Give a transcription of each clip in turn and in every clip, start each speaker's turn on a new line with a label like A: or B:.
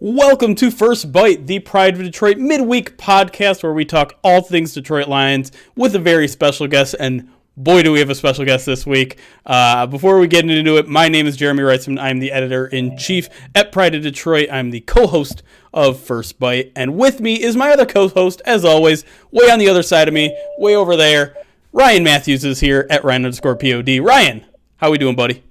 A: Welcome to First Bite, the Pride of Detroit midweek podcast where we talk all things Detroit Lions with a very special guest, and boy do we have a special guest this week. Before we get into it, my name is Jeremy Reitzman. I'm the editor-in-chief at Pride of Detroit. I'm the co-host of First Bite, and with me is my other co-host, as always, way on the other side of me, way over there. Ryan Matthews is here at Ryan_POD. Ryan, how we doing, buddy?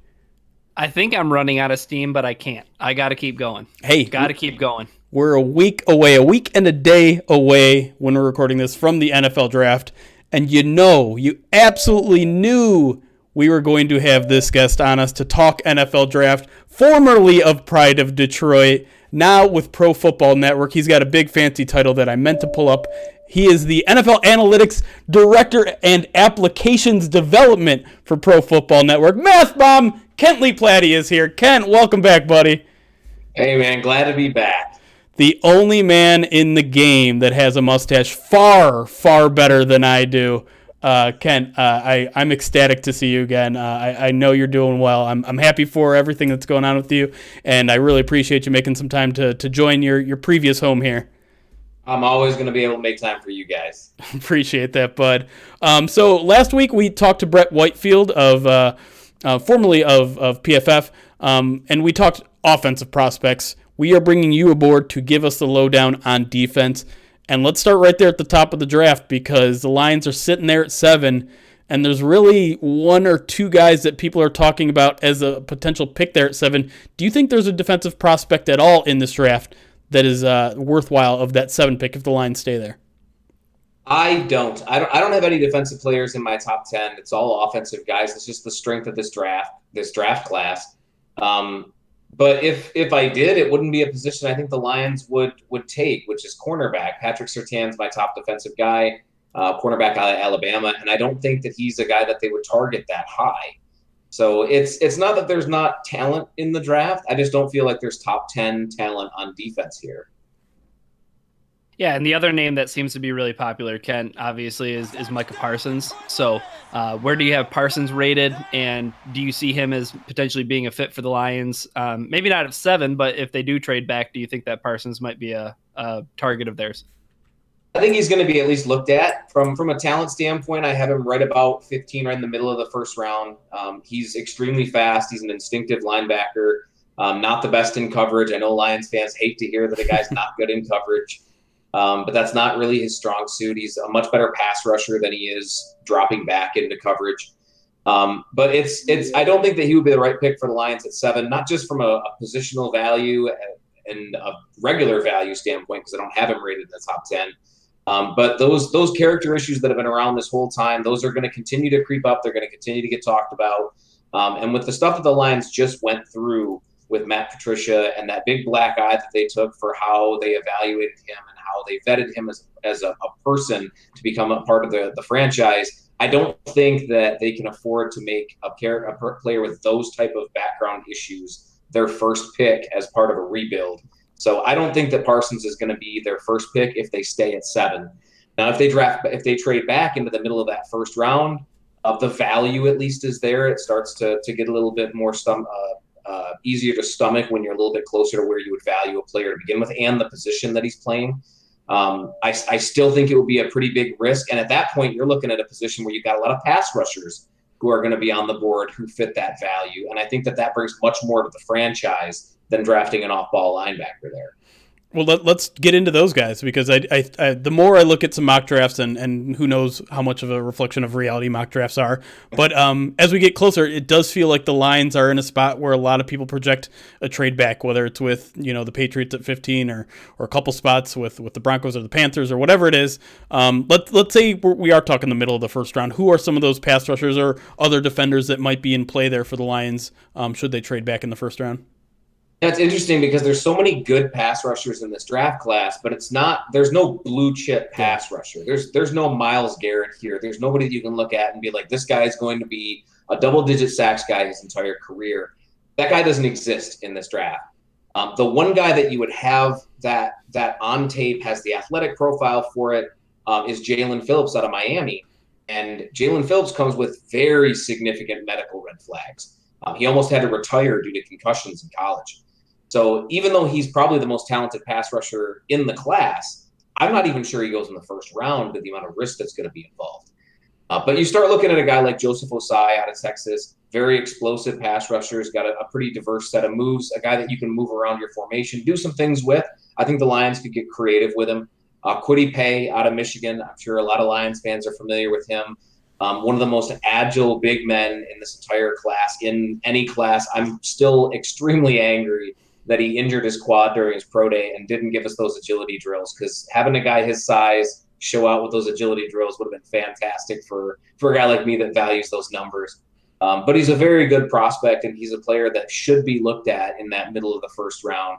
B: I think I'm running out of steam, but I can't. I got to keep going. Got to keep going.
A: We're a week and a day away when we're recording this from the NFL draft. And you absolutely knew we were going to have this guest on us to talk NFL draft, formerly of Pride of Detroit, now with Pro Football Network. He's got a big fancy title that I meant to pull up. He is the NFL Analytics Director and Applications Development for Pro Football Network. Math Bomb, Kent Lee Platte is here. Kent, welcome back, buddy.
C: Hey, man, glad to be back.
A: The only man in the game that has a mustache far, far better than I do. Kent, I'm ecstatic to see you again. I know you're doing well. I'm happy for everything that's going on with you, and I really appreciate you making some time to join your previous home here.
C: I'm always going to be able to make time for you guys.
A: Appreciate that, bud. So last week we talked to Brett Whitefield formerly of PFF, and we talked offensive prospects. We are bringing you aboard to give us the lowdown on defense. And let's start right there at the top of the draft because the Lions are sitting there at 7, and there's really one or two guys that people are talking about as a potential pick there at 7. Do you think there's a defensive prospect at all in this draft that is worthwhile of that 7 pick if the Lions stay there?
C: I don't have any defensive players in my top 10. It's all offensive guys. It's just the strength of this draft class. But if I did, it wouldn't be a position I think the Lions would take, which is cornerback. Patrick Surtain's my top defensive guy, cornerback out of Alabama, and I don't think that he's a guy that they would target that high. So it's not that there's not talent in the draft. I just don't feel like there's top 10 talent on defense here.
B: Yeah, and the other name that seems to be really popular, Kent, obviously, is Micah Parsons. So where do you have Parsons rated, and do you see him as potentially being a fit for the Lions? Maybe not at 7, but if they do trade back, do you think that Parsons might be a target of theirs?
C: I think he's going to be at least looked at. From a talent standpoint, I have him right about 15, right in the middle of the first round. He's extremely fast. He's an instinctive linebacker, not the best in coverage. I know Lions fans hate to hear that a guy's not good in coverage. But that's not really his strong suit. He's a much better pass rusher than he is dropping back into coverage. But I don't think that he would be the right pick for the Lions at 7, not just from a positional value and a regular value standpoint, because I don't have him rated in the top 10. But those character issues that have been around this whole time, those are going to continue to creep up. They're going to continue to get talked about. And with the stuff that the Lions just went through with Matt Patricia and that big black eye that they took for how they evaluated him and how they vetted him as a person to become a part of the franchise, I don't think that they can afford to make a player with those type of background issues their first pick as part of a rebuild. So I don't think that Parsons is going to be their first pick if they stay at 7. Now, if they trade back into the middle of that first round, the value at least is there. It starts to get a little bit more easier to stomach when you're a little bit closer to where you would value a player to begin with and the position that he's playing. I still think it would be a pretty big risk. And at that point, you're looking at a position where you've got a lot of pass rushers who are going to be on the board who fit that value. And I think that brings much more to the franchise than drafting an off-ball linebacker there.
A: Well, let's get into those guys because I the more I look at some mock drafts and who knows how much of a reflection of reality mock drafts are, but as we get closer, it does feel like the Lions are in a spot where a lot of people project a trade back, whether it's with the Patriots at 15 or a couple spots with the Broncos or the Panthers or whatever it is. Let's say we are talking the middle of the first round. Who are some of those pass rushers or other defenders that might be in play there for the Lions should they trade back in the first round?
C: That's interesting because there's so many good pass rushers in this draft class, but there's no blue chip pass rusher. There's no Myles Garrett here. There's nobody that you can look at and be like, this guy is going to be a double-digit sacks guy his entire career. That guy doesn't exist in this draft. The one guy that you would have that on tape has the athletic profile for it is Jalen Phillips out of Miami. And Jalen Phillips comes with very significant medical red flags. He almost had to retire due to concussions in college. So even though he's probably the most talented pass rusher in the class, I'm not even sure he goes in the first round with the amount of risk that's going to be involved. But you start looking at a guy like Joseph Osai out of Texas, very explosive pass rusher, has got a pretty diverse set of moves, a guy that you can move around your formation, do some things with. I think the Lions could get creative with him. Kwity Paye out of Michigan, I'm sure a lot of Lions fans are familiar with him. One of the most agile big men in this entire class, in any class. I'm still extremely angry that he injured his quad during his pro day and didn't give us those agility drills, because having a guy his size show out with those agility drills would have been fantastic for a guy like me that values those numbers. But he's a very good prospect, and he's a player that should be looked at in that middle of the first round.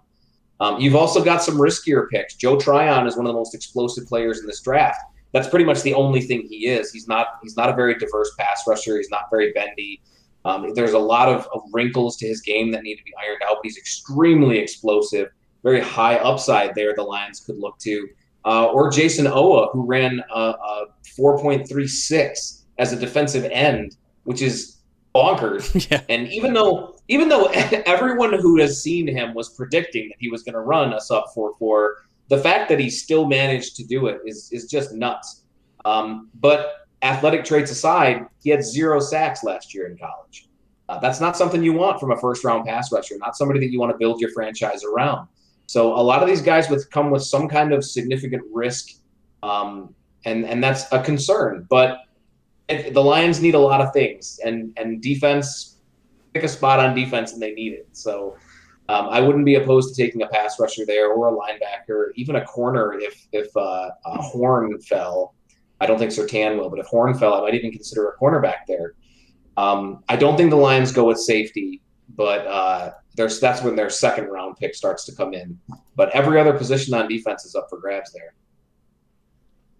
C: You've also got some riskier picks. Joe Tryon is one of the most explosive players in this draft. That's pretty much the only thing he is. He's not a very diverse pass rusher. He's not very bendy. There's a lot of wrinkles to his game that need to be ironed out. But he's extremely explosive, very high upside there the Lions could look to. Or Jason Owa, who ran a 4.36 as a defensive end, which is bonkers. Yeah. And even though everyone who has seen him was predicting that he was going to run a sub 4.4, the fact that he still managed to do it is just nuts. But athletic traits aside, he had 0 sacks last year in college. That's not something you want from a first-round pass rusher, not somebody that you want to build your franchise around. So a lot of these guys come with some kind of significant risk, and that's a concern. But the Lions need a lot of things, and defense, pick a spot on defense, and they need it. So I wouldn't be opposed to taking a pass rusher there, or a linebacker, even a corner if Horn fell. I don't think Surtain will, but if Horn fell, I might even consider a cornerback there. I don't think the Lions go with safety, but that's when their second round pick starts to come in. But every other position on defense is up for grabs there.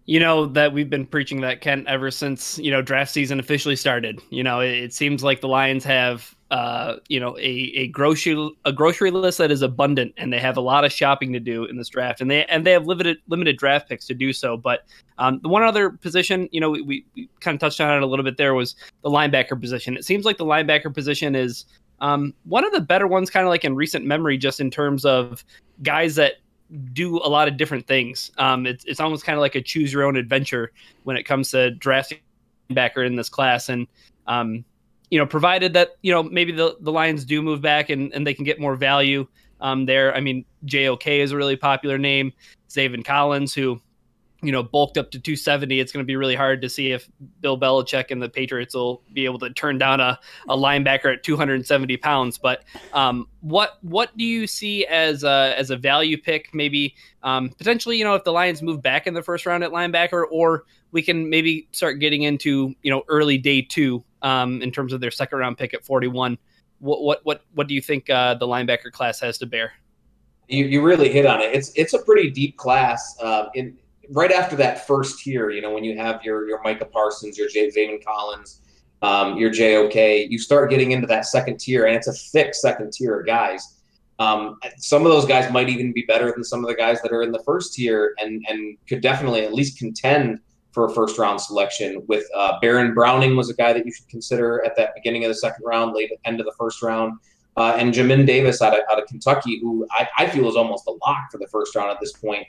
B: You know that we've been preaching that, Kent, ever since, draft season officially started. It seems like the Lions have, a grocery list that is abundant, and they have a lot of shopping to do in this draft, and they have limited draft picks to do so. But the one other position, we kind of touched on it a little bit there, was the linebacker position. It seems like the linebacker position is one of the better ones, kind of like in recent memory, just in terms of guys that do a lot of different things. It's almost kind of like a choose your own adventure when it comes to drafting linebacker in this class. And, provided that, maybe the Lions do move back and they can get more value there. I mean, JOK is a really popular name. Zaven Collins, who, bulked up to 270. It's going to be really hard to see if Bill Belichick and the Patriots will be able to turn down a linebacker at 270 pounds. But what do you see as a value pick? Maybe potentially, if the Lions move back in the first round at linebacker, or we can maybe start getting into, early day 2 in terms of their second round pick at 41. What do you think the linebacker class has to bear?
C: You really hit on it. It's a pretty deep class. Right after that first tier, when you have your Micah Parsons, your Zaven Collins, your JOK, you start getting into that second tier, and it's a thick second tier of guys. Some of those guys might even be better than some of the guys that are in the first tier, and could definitely at least contend for a first round selection. With Baron Browning was a guy that you should consider at that beginning of the second round, late end of the first round. And Jamin Davis out of Kentucky, who I feel is almost a lock for the first round at this point.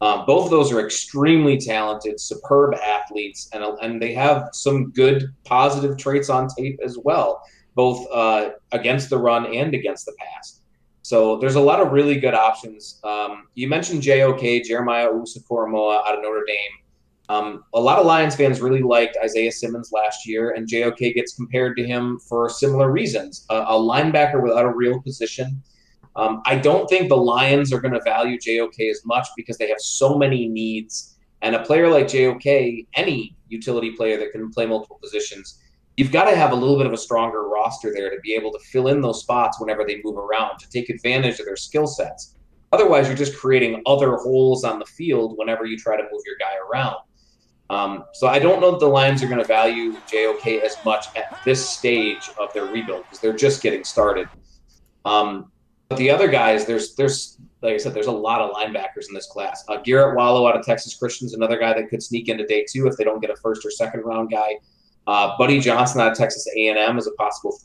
C: Both of those are extremely talented, superb athletes, and they have some good positive traits on tape as well, both against the run and against the pass. So there's a lot of really good options. You mentioned JOK, Jeremiah Owusu-Koramoah out of Notre Dame. A lot of Lions fans really liked Isaiah Simmons last year, and JOK gets compared to him for similar reasons. A linebacker without a real position. I don't think the Lions are going to value JOK as much because they have so many needs. And a player like JOK, any utility player that can play multiple positions, you've got to have a little bit of a stronger roster there to be able to fill in those spots whenever they move around, to take advantage of their skill sets. Otherwise, you're just creating other holes on the field whenever you try to move your guy around. So I don't know that the Lions are going to value JOK as much at this stage of their rebuild, because they're just getting started. But the other guys, there's like I said, there's a lot of linebackers in this class. Garrett Wallow out of Texas Christian's another guy that could sneak into day 2 if they don't get a first or second round guy. Buddy Johnson out of Texas A&M is a possible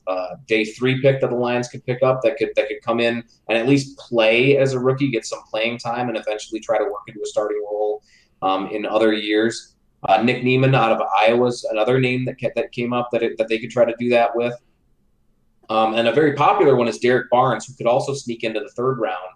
C: day 3 pick that the Lions could pick up that could come in and at least play as a rookie, get some playing time, and eventually try to work into a starting role in other years. Nick Niemann out of Iowa is another name that came up that they could try to do that with. And a very popular one is Derek Barnes, who could also sneak into the 3rd round.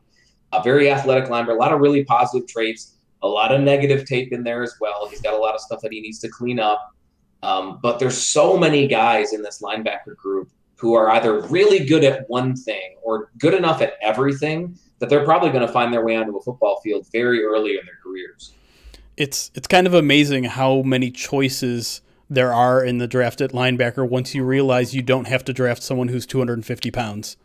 C: A very athletic linebacker, a lot of really positive traits, a lot of negative tape in there as well. He's got a lot of stuff that he needs to clean up. But there's so many guys in this linebacker group who are either really good at one thing or good enough at everything that they're probably going to find their way onto a football field very early in their careers.
A: It's kind of amazing how many choices there are in the draft at linebacker once you realize you don't have to draft someone who's 250 pounds.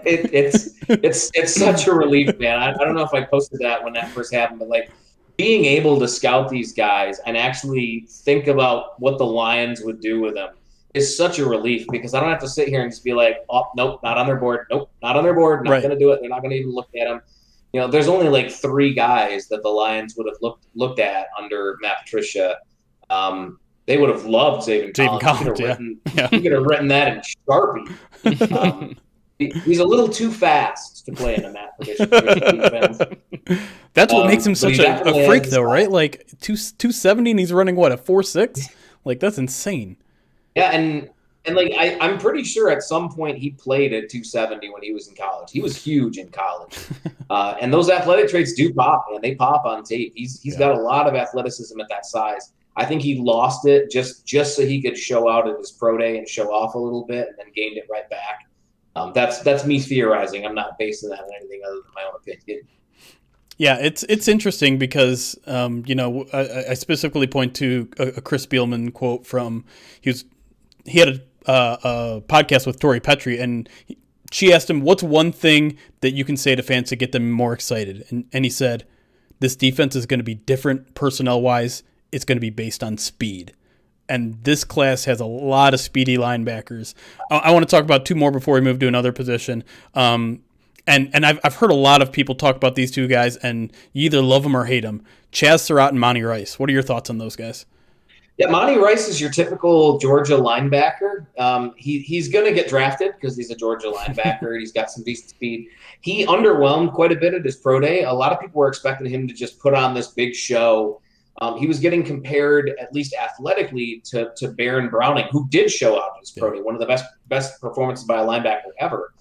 C: It's such a relief, man. I don't know if I posted that when that first happened, but like being able to scout these guys and actually think about what the Lions would do with them is such a relief because I don't have to sit here and just be like, oh, nope, not on their board. Nope, not on their board. Not going to do it. They're not going to even look at them. You know, there's only like 3 guys that the Lions would have looked at under Matt Patricia. They would have loved Zaven Collins. He could have written that in Sharpie. He's a little too fast to play in a Matt Patricia defense.
A: That's what makes him such a freak, though, right? Like 270, and he's running what, a 4.6? Like that's insane.
C: Yeah, and like I'm pretty sure at some point he played at 270 when he was in college. He was huge in college, and those athletic traits do pop, man. They pop on tape. He's got a lot of athleticism at that size. I think he lost it just so he could show out at his pro day and show off a little bit, and then gained it right back. That's me theorizing. I'm not basing that on anything other than my own opinion.
A: Yeah, it's interesting because I specifically point to a Chris Spielman quote from he had a podcast with Tori Petrie, and she asked him, "What's one thing that you can say to fans to get them more excited?" And he said, "This defense is going to be different personnel wise. It's going to be based on speed." And this class has a lot of speedy linebackers. I want to talk about 2 more before we move to another position. And I've heard a lot of people talk about these 2 guys, and you either love them or hate them. Chaz Surratt and Monty Rice. What are your thoughts on those guys?
C: Yeah, Monty Rice is your typical Georgia linebacker. He's going to get drafted because he's a Georgia linebacker. He's got some decent speed. He underwhelmed quite a bit at his pro day. A lot of people were expecting him to just put on this big show. He was getting compared, at least athletically, to Baron Browning, who did show out in his pro day, one of the best performances by a linebacker ever.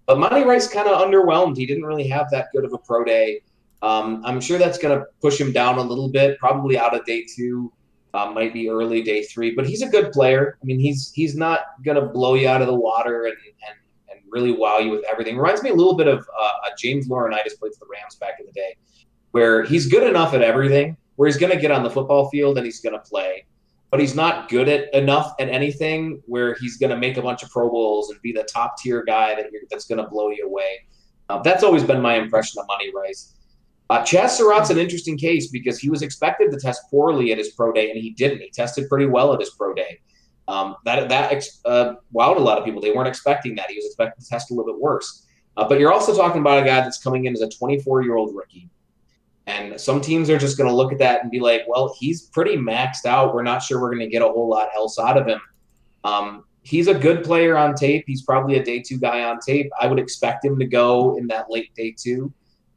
C: But Monty Rice kind of underwhelmed. He didn't really have that good of a pro day. I'm sure that's going to push him down a little bit, probably out of day 2, might be early day 3. But he's a good player. I mean, he's not going to blow you out of the water and really wow you with everything. Reminds me a little bit of James Laurinaitis played for the Rams back in the day, where he's good enough at everything, where he's going to get on the football field and he's going to play, but he's not good at enough at anything where he's going to make a bunch of Pro Bowls and be the top tier guy that's going to blow you away. That's always been my impression of Monty Rice. Chaz Surratt's an interesting case because he was expected to test poorly at his pro day, and he didn't. He tested pretty well at his pro day. That wowed a lot of people. They weren't expecting that. He was expected to test a little bit worse. But you're also talking about a guy that's coming in as a 24-year-old rookie. And some teams are just going to look at that and be like, well, he's pretty maxed out. We're not sure we're going to get a whole lot else out of him. He's a good player on tape. He's probably a day 2 guy on tape. I would expect him to go in that late day 2.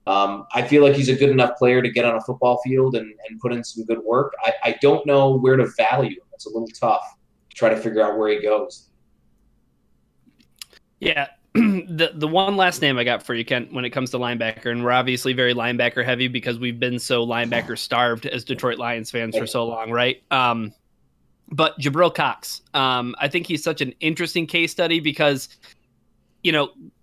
C: I feel like he's a good enough player to get on a football field and put in some good work. I don't know where to value him. It's a little tough to try to figure out where he goes.
B: Yeah. The one last name I got for you, Kent, when it comes to linebacker, and we're obviously very linebacker heavy because we've been so linebacker starved as Detroit Lions fans for so long, right? But Jabril Cox, I think he's such an interesting case study because,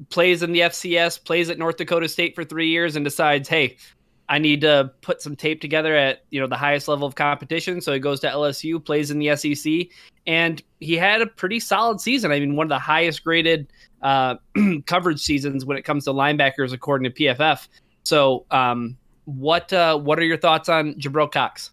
B: plays in the FCS, plays at North Dakota State for 3 years and decides, hey, I need to put some tape together at, the highest level of competition. So he goes to LSU, plays in the SEC, and he had a pretty solid season. I mean, one of the highest graded coverage seasons when it comes to linebackers, according to PFF. So what are your thoughts on Jabril Cox?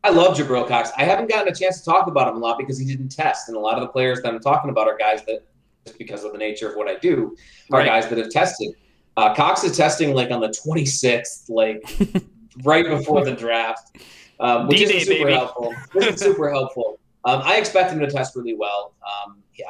C: I love Jabril Cox. I haven't gotten a chance to talk about him a lot because he didn't test. And a lot of the players that I'm talking about are guys that, just because of the nature of what I do, are guys that have tested. Cox is testing like on the 26th, like right before the draft, which isn't super helpful. I expect him to test really well.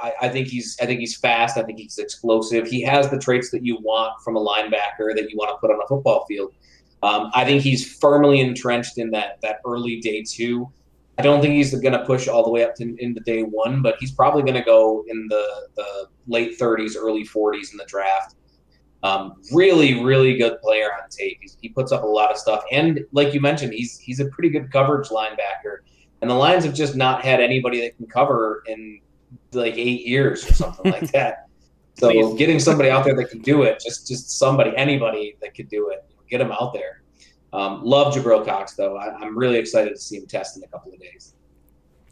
C: I think he's fast. I think he's explosive. He has the traits that you want from a linebacker that you want to put on a football field. I think he's firmly entrenched in that early day 2. I don't think he's going to push all the way up into day 1, but he's probably going to go in the late 30s, early 40s in the draft. Really, really good player on tape. He puts up a lot of stuff, and like you mentioned, he's a pretty good coverage linebacker. And the Lions have just not had anybody that can cover in like 8 years or something like that. So getting somebody out there that can do it, just somebody, anybody that could do it, get him out there. Love Jabril Cox, though. I'm really excited to see him test in a couple of days.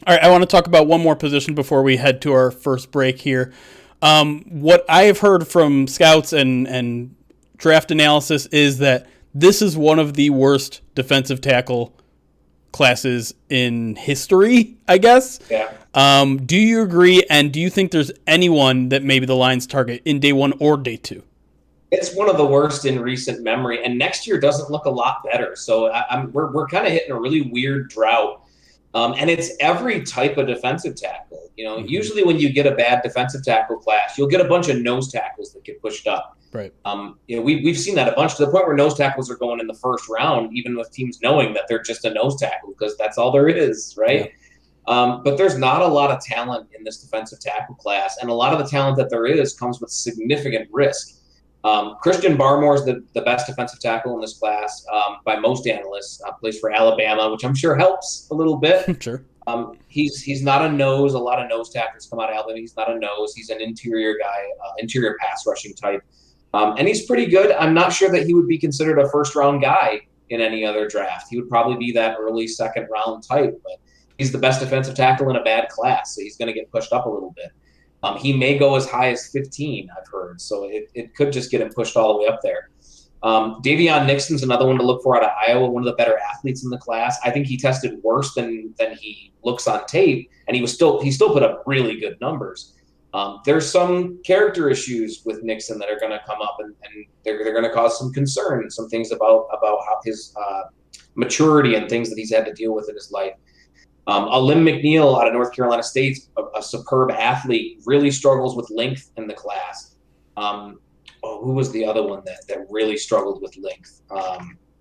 A: All right, I want to talk about one more position before we head to our first break here. What I have heard from scouts and draft analysis is that this is one of the worst defensive tackle classes in history, I guess.
C: Yeah.
A: Do you agree, and do you think there's anyone that maybe the Lions target in day 1 or day 2?
C: It's one of the worst in recent memory, and next year doesn't look a lot better. So we're kind of hitting a really weird drought. And it's every type of defensive tackle. Usually when you get a bad defensive tackle class, you'll get a bunch of nose tackles that get pushed up.
A: Right.
C: We've seen that a bunch, to the point where nose tackles are going in the first round, even with teams knowing that they're just a nose tackle because that's all there is, right? Yeah. But there's not a lot of talent in this defensive tackle class, and a lot of the talent that there is comes with significant risk. Christian Barmore is the best defensive tackle in this class by most analysts. Plays for Alabama, which I'm sure helps a little bit.
A: Sure.
C: He's not a nose. A lot of nose tackles come out of Alabama. He's not a nose. He's an interior guy, interior pass rushing type. And he's pretty good. I'm not sure that he would be considered a first-round guy in any other draft. He would probably be that early second-round type, but he's the best defensive tackle in a bad class, so he's going to get pushed up a little bit. He may go as high as 15, I've heard, so it could just get him pushed all the way up there. Davion Nixon's another one to look for out of Iowa, one of the better athletes in the class. I think he tested worse than he looks on tape, and he still put up really good numbers. There's some character issues with Nixon that are going to come up, and they're going to cause some concern, some things about how his maturity and things that he's had to deal with in his life. Alim McNeil out of North Carolina State, a superb athlete, really struggles with length in the class. Who was the other one that really struggled with length?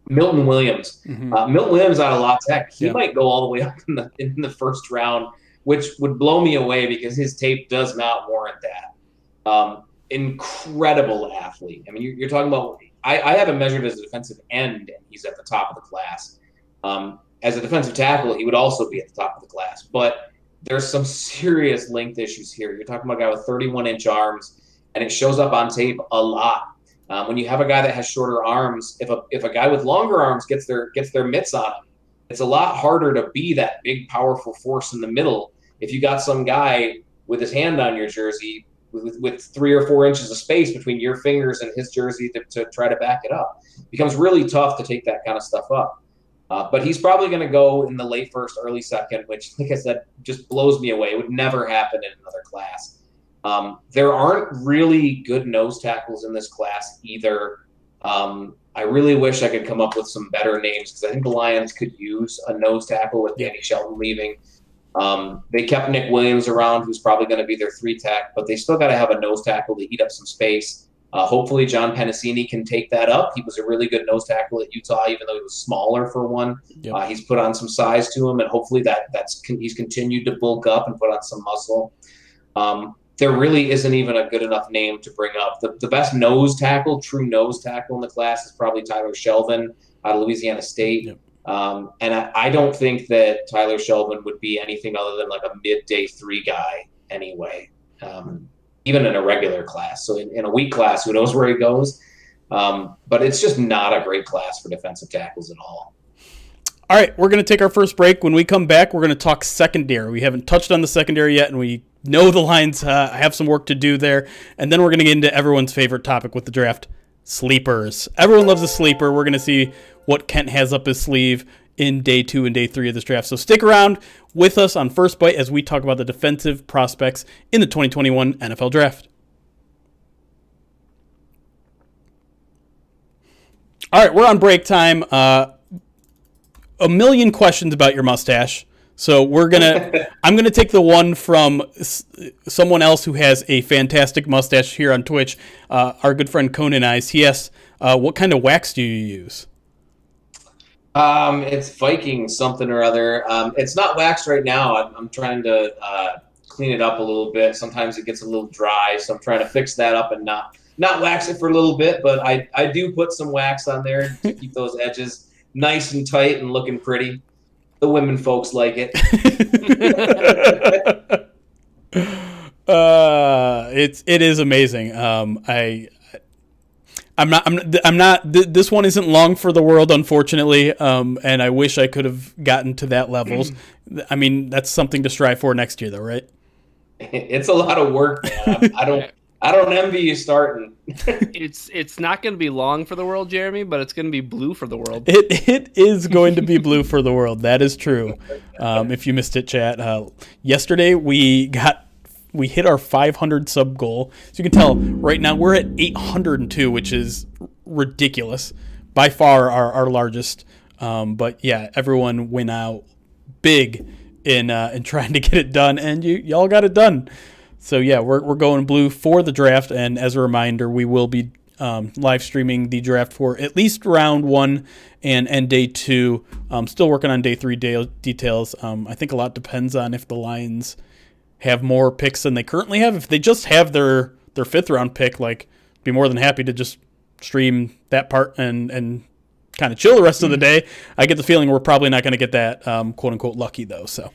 C: Milton Williams.
A: Mm-hmm.
C: Milton Williams out of La Tech. He might go all the way up in the first round, which would blow me away because his tape does not warrant that. Incredible athlete. I mean, you're talking about – I have him measured as a defensive end, and he's at the top of the class. As a defensive tackle, he would also be at the top of the class. But there's some serious length issues here. You're talking about a guy with 31-inch arms, and it shows up on tape a lot. When you have a guy that has shorter arms, if a guy with longer arms gets their mitts on him, it's a lot harder to be that big, powerful force in the middle. If you got some guy with his hand on your jersey with 3 or 4 inches of space between your fingers and his jersey to try to back it up, it becomes really tough to take that kind of stuff up. But he's probably going to go in the late first, early second, which, like I said, just blows me away. It would never happen in another class. There aren't really good nose tackles in this class either. I really wish I could come up with some better names because I think the Lions could use a nose tackle with Danny Shelton leaving. They kept Nick Williams around, who's probably going to be their 3-tech, but they still got to have a nose tackle to eat up some space. Hopefully John Pennicini can take that up. He was a really good nose tackle at Utah, even though he was smaller for one. Yep. He's put on some size to him, and hopefully he's continued to bulk up and put on some muscle. There really isn't even a good enough name to bring up. The best true nose tackle in the class is probably Tyler Shelvin out of Louisiana State. Yep. And I don't think that Tyler Shelvin would be anything other than like a mid-day 3 guy anyway. Even in a regular class. So in a weak class, who knows where he goes. But it's just not a great class for defensive tackles at all.
A: All right, we're going to take our first break. When we come back, we're going to talk secondary. We haven't touched on the secondary yet, and we know the Lions have some work to do there. And then we're going to get into everyone's favorite topic with the draft, sleepers. Everyone loves a sleeper. We're going to see what Kent has up his sleeve in day 2 and day 3 of this draft. So stick around with us on First Bite as we talk about the defensive prospects in the 2021 NFL Draft. All right, we're on break time. A million questions about your mustache. So I'm gonna take the one from someone else who has a fantastic mustache here on Twitch. Our good friend Conan Eyes. He asks, "What kind of wax do you use?"
C: It's Viking something or other. It's not waxed right now. I'm trying to clean it up a little bit. Sometimes it gets a little dry, so I'm trying to fix that up and not wax it for a little bit. But I do put some wax on there to keep those edges nice and tight and looking pretty. The women folks like it.
A: It is amazing. This one isn't long for the world, unfortunately. And I wish I could have gotten to that levels. I mean, that's something to strive for next year, though, right?
C: It's a lot of work, man. I don't envy you starting.
B: It's not going to be long for the world, Jeremy, but it's going to be blue for the world.
A: It is going to be blue for the world. That is true. If you missed it, chat. Yesterday we hit our 500 sub goal. So you can tell right now we're at 802, which is ridiculous. By far our largest. But yeah, everyone went out big in trying to get it done, and y'all got it done. So yeah, we're going blue for the draft, and as a reminder, we will be live streaming the draft for at least round 1 and day 2. Still working on day 3 details. I think a lot depends on if the Lions have more picks than they currently have. If they just have their 5th round pick, like, be more than happy to just stream that part and kind of chill the rest of the day. I get the feeling we're probably not going to get that quote unquote lucky though. So.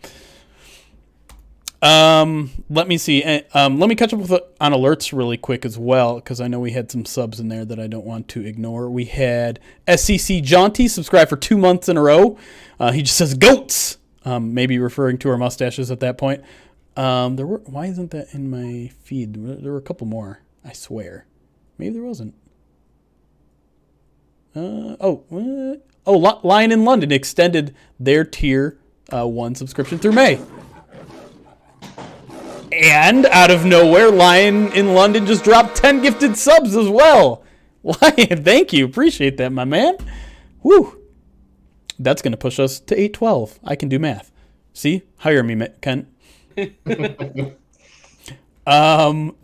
A: Let me see. Let me catch up on alerts really quick as well, because I know we had some subs in there that I don't want to ignore. We had SCC Jaunty subscribe for 2 months in a row. He just says goats, maybe referring to our mustaches at that point. Why isn't that in my feed? There were a couple more, I swear. Maybe there wasn't. Lion in London extended their tier 1 subscription through May. And out of nowhere, Lion in London just dropped 10 gifted subs as well. Lion, thank you. Appreciate that, my man. Woo. That's going to push us to 812. I can do math. See? Hire me, Kent. There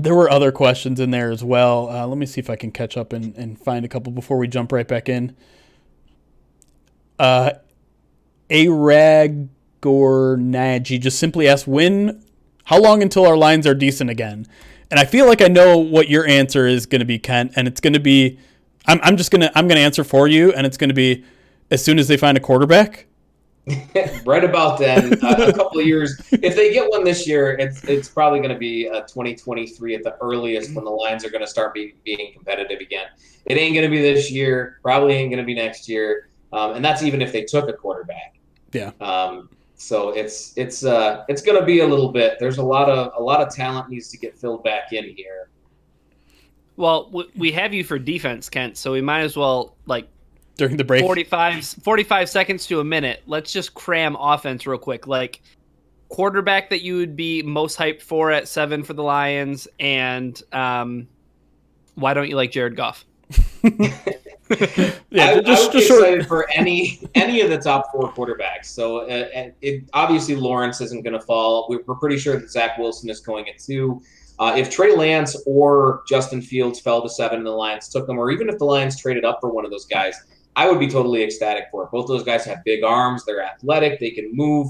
A: were other questions in there as well. Let me see if I can catch up and find a couple before we jump right back in. Aragornaji just simply asked, how long until our lines are decent again? And I feel like I know what your answer is going to be, Kent, and it's going to be, I'm going to answer for you, and it's going to be as soon as they find a quarterback.
C: Right about then, a couple of years. If they get one this year, it's probably going to be 2023 at the earliest when the lines are going to start being competitive again. It ain't going to be this year. Probably ain't going to be next year, and that's even if they took a quarterback.
A: Yeah.
C: So it's going to be a little bit. There's a lot of talent needs to get filled back in here.
B: Well, we have you for defense, Kent, so we might as well, like,
A: during the break,
B: 45 seconds to a minute. Let's just cram offense real quick. Like, quarterback that you would be most hyped for at 7 for the Lions, and why don't you like Jared Goff?
C: Yeah, I would be excited for any of the top 4 quarterbacks. So obviously Lawrence isn't going to fall. We're pretty sure that Zach Wilson is going at 2. If Trey Lance or Justin Fields fell to 7 and the Lions took them, or even if the Lions traded up for one of those guys, I would be totally ecstatic for it. Both those guys have big arms. They're athletic. They can move.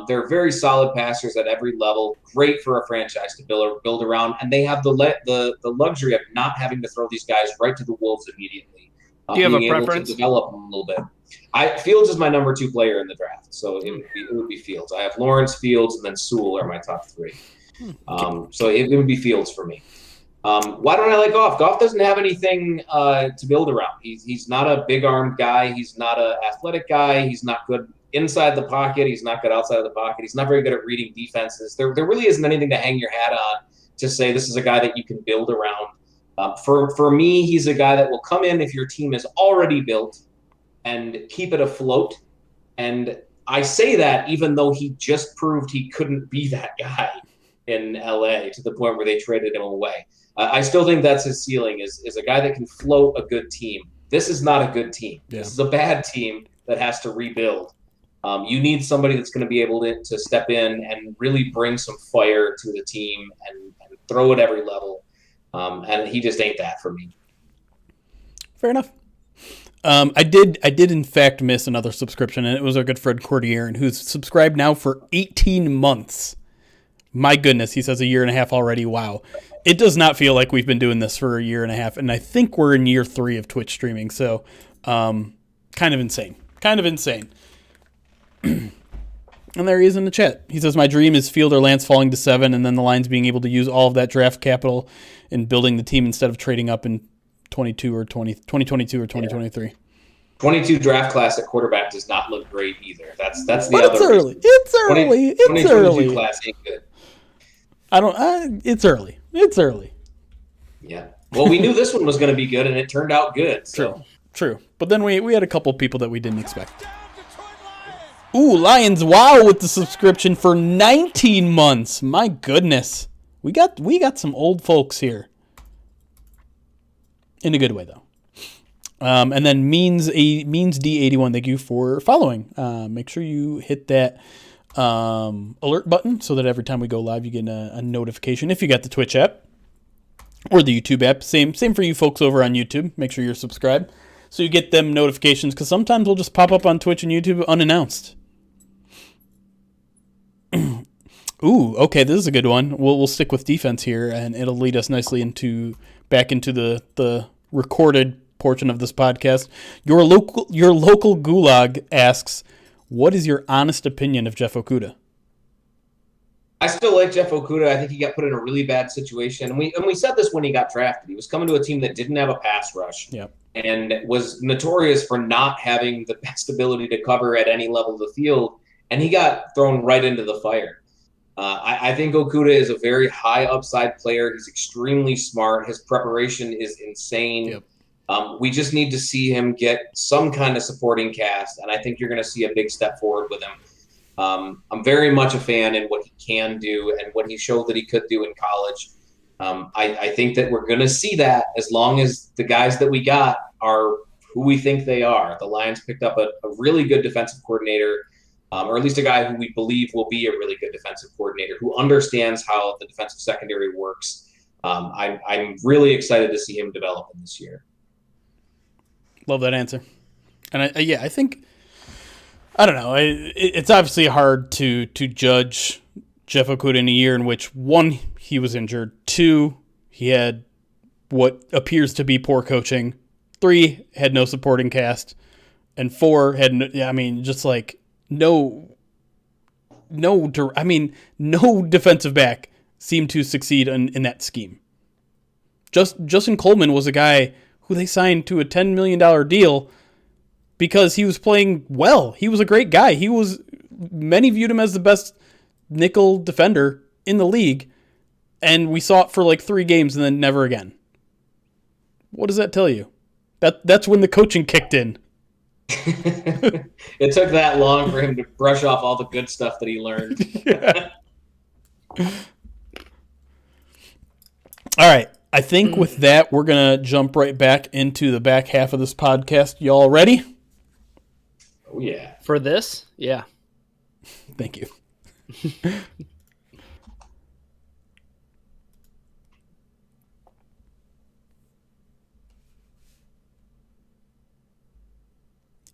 C: They're very solid passers at every level. Great for a franchise to build around, and they have the luxury of not having to throw these guys right to the wolves immediately.
B: Do you have a preference?
C: To develop them a little bit. Fields is my number 2 player in the draft, so it would be Fields. I have Lawrence, Fields, and then Sewell are my top 3. So it would be Fields for me. Why don't I like Goff? Goff doesn't have anything to build around. He's not a big armed guy. He's not an athletic guy. He's not good inside the pocket. He's not good outside of the pocket. He's not very good at reading defenses. There really isn't anything to hang your hat on to say this is a guy that you can build around. For me, he's a guy that will come in if your team is already built and keep it afloat. And I say that even though he just proved he couldn't be that guy in LA to the point where they traded him away. I still think that's his ceiling is a guy that can float a good team. This is not a good team. Yeah. This is a bad team that has to rebuild. You need somebody that's going to be able to step in and really bring some fire to the team and throw at every level. And he just ain't that for me.
A: Fair enough. I did in fact miss another subscription, and it was our good friend Cordier, who's subscribed now for 18 months. My goodness, he says a year and a half already. Wow. It does not feel like we've been doing this for a year and a half, and I think we're in year 3 of Twitch streaming, so kind of insane. And there he is in the chat. He says, my dream is Field or Lance falling to 7, and then the Lions being able to use all of that draft capital in building the team instead of trading up in 2022 or 2023.
C: 22 draft class at quarterback does not look great either. That's the
A: but
C: other.
A: It's early. It's early. It's early.
C: Class ain't good.
A: It's early. It's early.
C: Yeah. Well, we knew this one was going to be good, and it turned out good. So.
A: True. But then we had a couple people that we didn't expect. Ooh, Lions! Wow, with the subscription for 19 months. My goodness, we got some old folks here. In a good way, though. And then means D81. Thank you for following. Make sure you hit that alert button so that every time we go live, you get a notification. If you got the Twitch app or the YouTube app, same for you folks over on YouTube. Make sure you're subscribed so you get them notifications, because sometimes we'll just pop up on Twitch and YouTube unannounced. Ooh, okay, this is a good one. We'll stick with defense here, and it'll lead us nicely back into the recorded portion of this podcast. Your local Gulag asks, what is your honest opinion of Jeff Okudah?
C: I still like Jeff Okudah. I think he got put in a really bad situation. And we said this when he got drafted. He was coming to a team that didn't have a pass rush.
A: Yep.
C: And was notorious for not having the best ability to cover at any level of the field. And he got thrown right into the fire. I think Okudah is a very high upside player. He's extremely smart. His preparation is insane. Yep. We just need to see him get some kind of supporting cast, and I think you're going to see a big step forward with him. I'm very much a fan in what he can do and what he showed that he could do in college. I think that we're going to see that as long as the guys that we got are who we think they are. The Lions picked up a really good defensive coordinator, or at least a guy who we believe will be a really good defensive coordinator who understands how the defensive secondary works. I'm really excited to see him develop in this year.
A: Love that answer. And I think, I don't know, it's obviously hard to judge Jeff Okudah in a year in which, 1, he was injured, 2, he had what appears to be poor coaching, 3, had no supporting cast, and 4, had no defensive back seemed to succeed in that scheme. Justin Coleman was a guy who they signed to a $10 million deal because he was playing well. He was a great guy. Many viewed him as the best nickel defender in the league, and we saw it for like 3 games and then never again. What does that tell you? That's when the coaching kicked in.
C: It took that long for him to brush off all the good stuff that he learned.
A: Yeah. All right. I think with that, we're going to jump right back into the back half of this podcast. Y'all ready?
C: Oh, yeah.
B: For this? Yeah.
A: Thank you.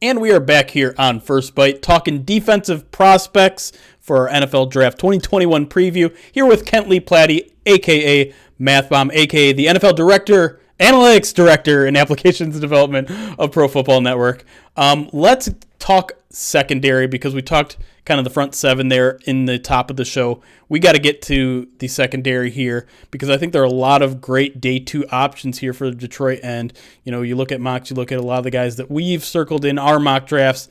A: And we are back here on First Bite, talking defensive prospects for our NFL Draft 2021 preview. Here with Kent Lee Platte, a.k.a. Math Bomb, a.k.a. the NFL Director, Analytics Director, and Applications Development of Pro Football Network. Let's talk secondary, because we talked kind of the front 7 there in the top of the show. We got to get to the secondary here, because I think there are a lot of great day 2 options here for Detroit. And, you look at mocks, you look at a lot of the guys that we've circled in our mock drafts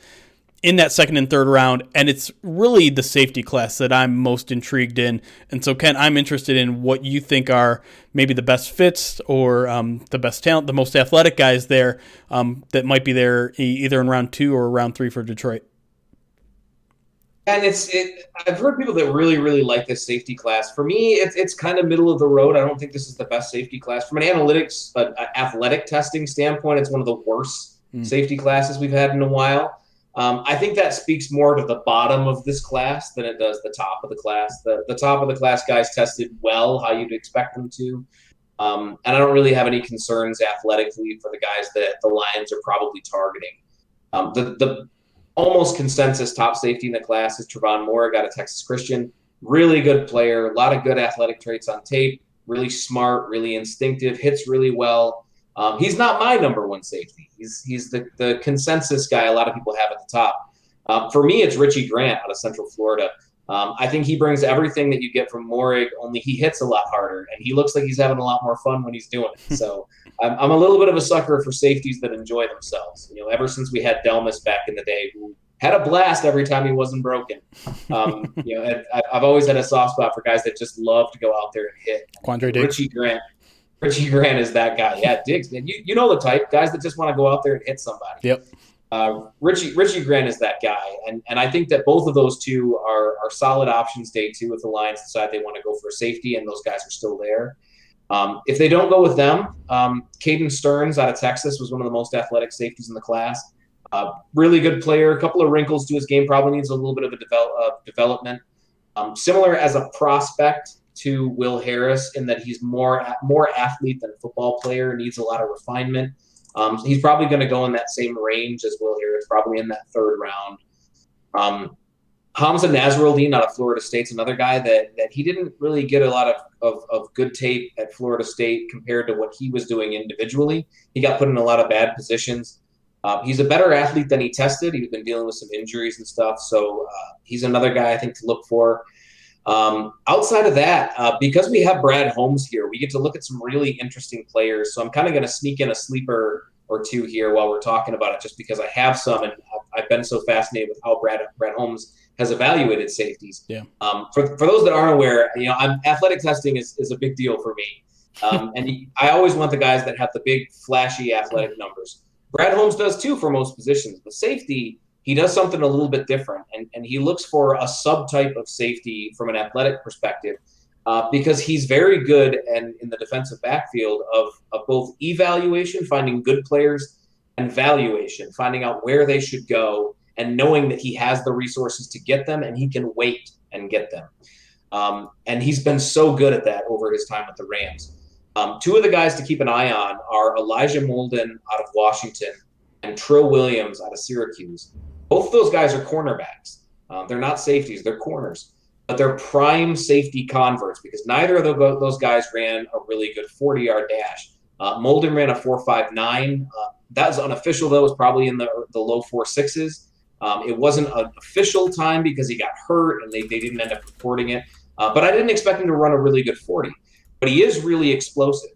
A: in that 2nd and 3rd round, and it's really the safety class that I'm most intrigued in. And so, Ken, I'm interested in what you think are maybe the best fits or the best talent, the most athletic guys there that might be there either in round 2 or round 3 for Detroit.
C: And I've heard people that really, really like this safety class. For me, it's kind of middle of the road. I don't think this is the best safety class. From an analytics, athletic testing standpoint, it's one of the worst safety classes we've had in a while. I think that speaks more to the bottom of this class than it does the top of the class. The top of the class guys tested well, how you'd expect them to. And I don't really have any concerns athletically for the guys that the Lions are probably targeting. The almost consensus top safety in the class is Trevon Moore, got a Texas Christian. Really good player, a lot of good athletic traits on tape, really smart, really instinctive, hits really well. He's not my number one safety. He's the consensus guy a lot of people have at the top. For me, it's Richie Grant out of Central Florida. I think he brings everything that you get from Morig, only he hits a lot harder, and he looks like he's having a lot more fun when he's doing it. So I'm a little bit of a sucker for safeties that enjoy themselves. Ever since we had Delmas back in the day, who had a blast every time he wasn't broken. I've always had a soft spot for guys that just love to go out there and hit.
A: Quandre Diggs.
C: Richie Grant is that guy. Yeah, Diggs, man. You know the type. Guys that just want to go out there and hit somebody.
A: Yep.
C: Richie Grant is that guy. And I think that both of those two are solid options day two if the Lions decide they want to go for safety and those guys are still there. If they don't go with them, Caden Stearns out of Texas was one of the most athletic safeties in the class. Really good player, a couple of wrinkles to his game, probably needs a little bit of a development. Similar as a prospect to Will Harris in that he's more athlete than football player, needs a lot of refinement. He's probably going to go in that same range as Will Harris, probably in that third round. Hamza Nasruddin out of Florida State's another guy that he didn't really get a lot of good tape at Florida State compared to what he was doing individually. He got put in a lot of bad positions. He's a better athlete than he tested. He's been dealing with some injuries and stuff, so he's another guy I think to look for. Outside of that, because we have Brad Holmes here, we get to look at some really interesting players. So I'm kind of going to sneak in a sleeper or two here while we're talking about it, just because I have some, and I've been so fascinated with how Brad Holmes has evaluated safeties.
A: Yeah.
C: For those that aren't aware, athletic testing is a big deal for me, I always want the guys that have the big, flashy athletic numbers. Brad Holmes does too for most positions. The safety, he does something a little bit different, and he looks for a subtype of safety from an athletic perspective because he's very good and in the defensive backfield of both evaluation, finding good players, and valuation, finding out where they should go and knowing that he has the resources to get them and he can wait and get them. And he's been so good at that over his time with the Rams. Two of the guys to keep an eye on are Elijah Molden out of Washington and Trill Williams out of Syracuse. Both of those guys are cornerbacks. They're not safeties, they're corners. But they're prime safety converts because neither of those guys ran a really good 40-yard dash. Molden ran a 4.59. That was unofficial, though. It was probably in the low 4.6s. It wasn't an official time because he got hurt and they didn't end up reporting it. But I didn't expect him to run a really good 40. But he is really explosive.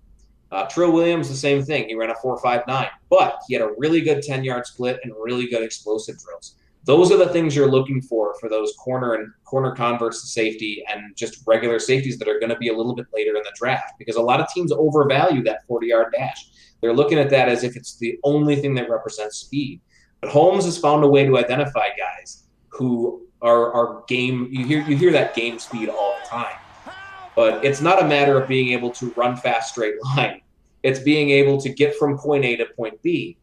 C: Trill Williams, the same thing. He ran a 4.59. But he had a really good 10-yard split and really good explosive drills. Those are the things you're looking for those corner converts to safety and just regular safeties that are going to be a little bit later in the draft because a lot of teams overvalue that 40-yard dash. They're looking at that as if it's the only thing that represents speed. But Holmes has found a way to identify guys who are game. You hear that game speed all the time. But it's not a matter of being able to run fast straight line. It's being able to get from point A to point B.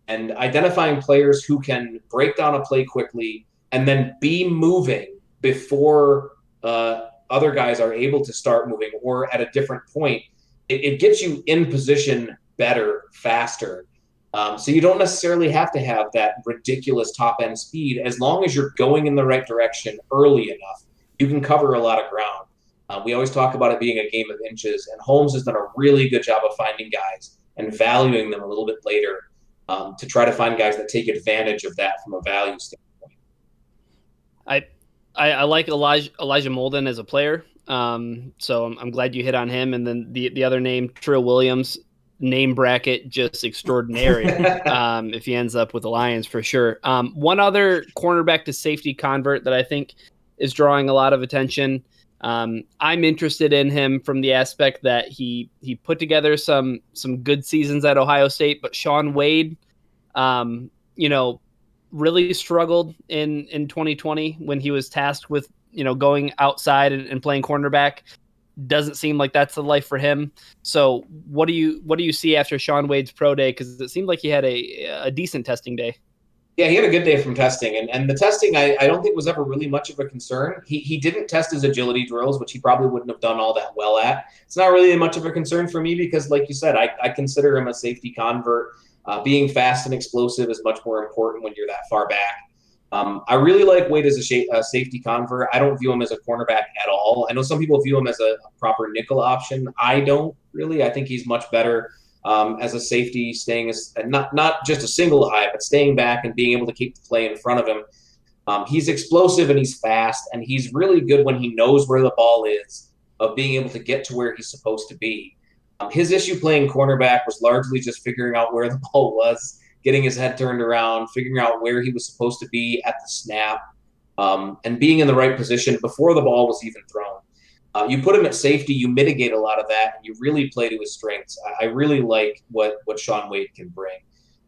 C: And identifying players who can break down a play quickly and then be moving before other guys are able to start moving or at a different point, it gets you in position better, faster. So you don't necessarily have to have that ridiculous top-end speed. As long as you're going in the right direction early enough, you can cover a lot of ground. We always talk about it being a game of inches, and Holmes has done a really good job of finding guys and valuing them a little bit later. To try to find guys that take advantage of that from a value standpoint.
B: I like Elijah Molden as a player, so I'm glad you hit on him. And then the other name, Trill Williams, name bracket just extraordinary if he ends up with the Lions for sure. One other cornerback to safety convert that I think is drawing a lot of attention. I'm interested in him from the aspect that he put together some good seasons at Ohio State, but Shaun Wade, really struggled in 2020 when he was tasked with, going outside and playing cornerback. Doesn't seem like that's the life for him. So what do you see after Shaun Wade's pro day? Because it seemed like he had a decent testing day.
C: Yeah, he had a good day from testing, and the testing I don't think was ever really much of a concern. He didn't test his agility drills, which he probably wouldn't have done all that well at. It's not really much of a concern for me because, like you said, I consider him a safety convert. Being fast and explosive is much more important when you're that far back. I really like Wade as a safety convert. I don't view him as a cornerback at all. I know some people view him as a proper nickel option. I don't really. I think he's much better as a safety, staying as not just a single high, but staying back and being able to keep the play in front of him. He's explosive and he's fast, and he's really good when he knows where the ball is, of being able to get to where he's supposed to be. His issue playing cornerback was largely just figuring out where the ball was, getting his head turned around, figuring out where he was supposed to be at the snap, and being in the right position before the ball was even thrown. You put him at safety, you mitigate a lot of that, and you really play to his strengths. I really like what Shaun Wade can bring.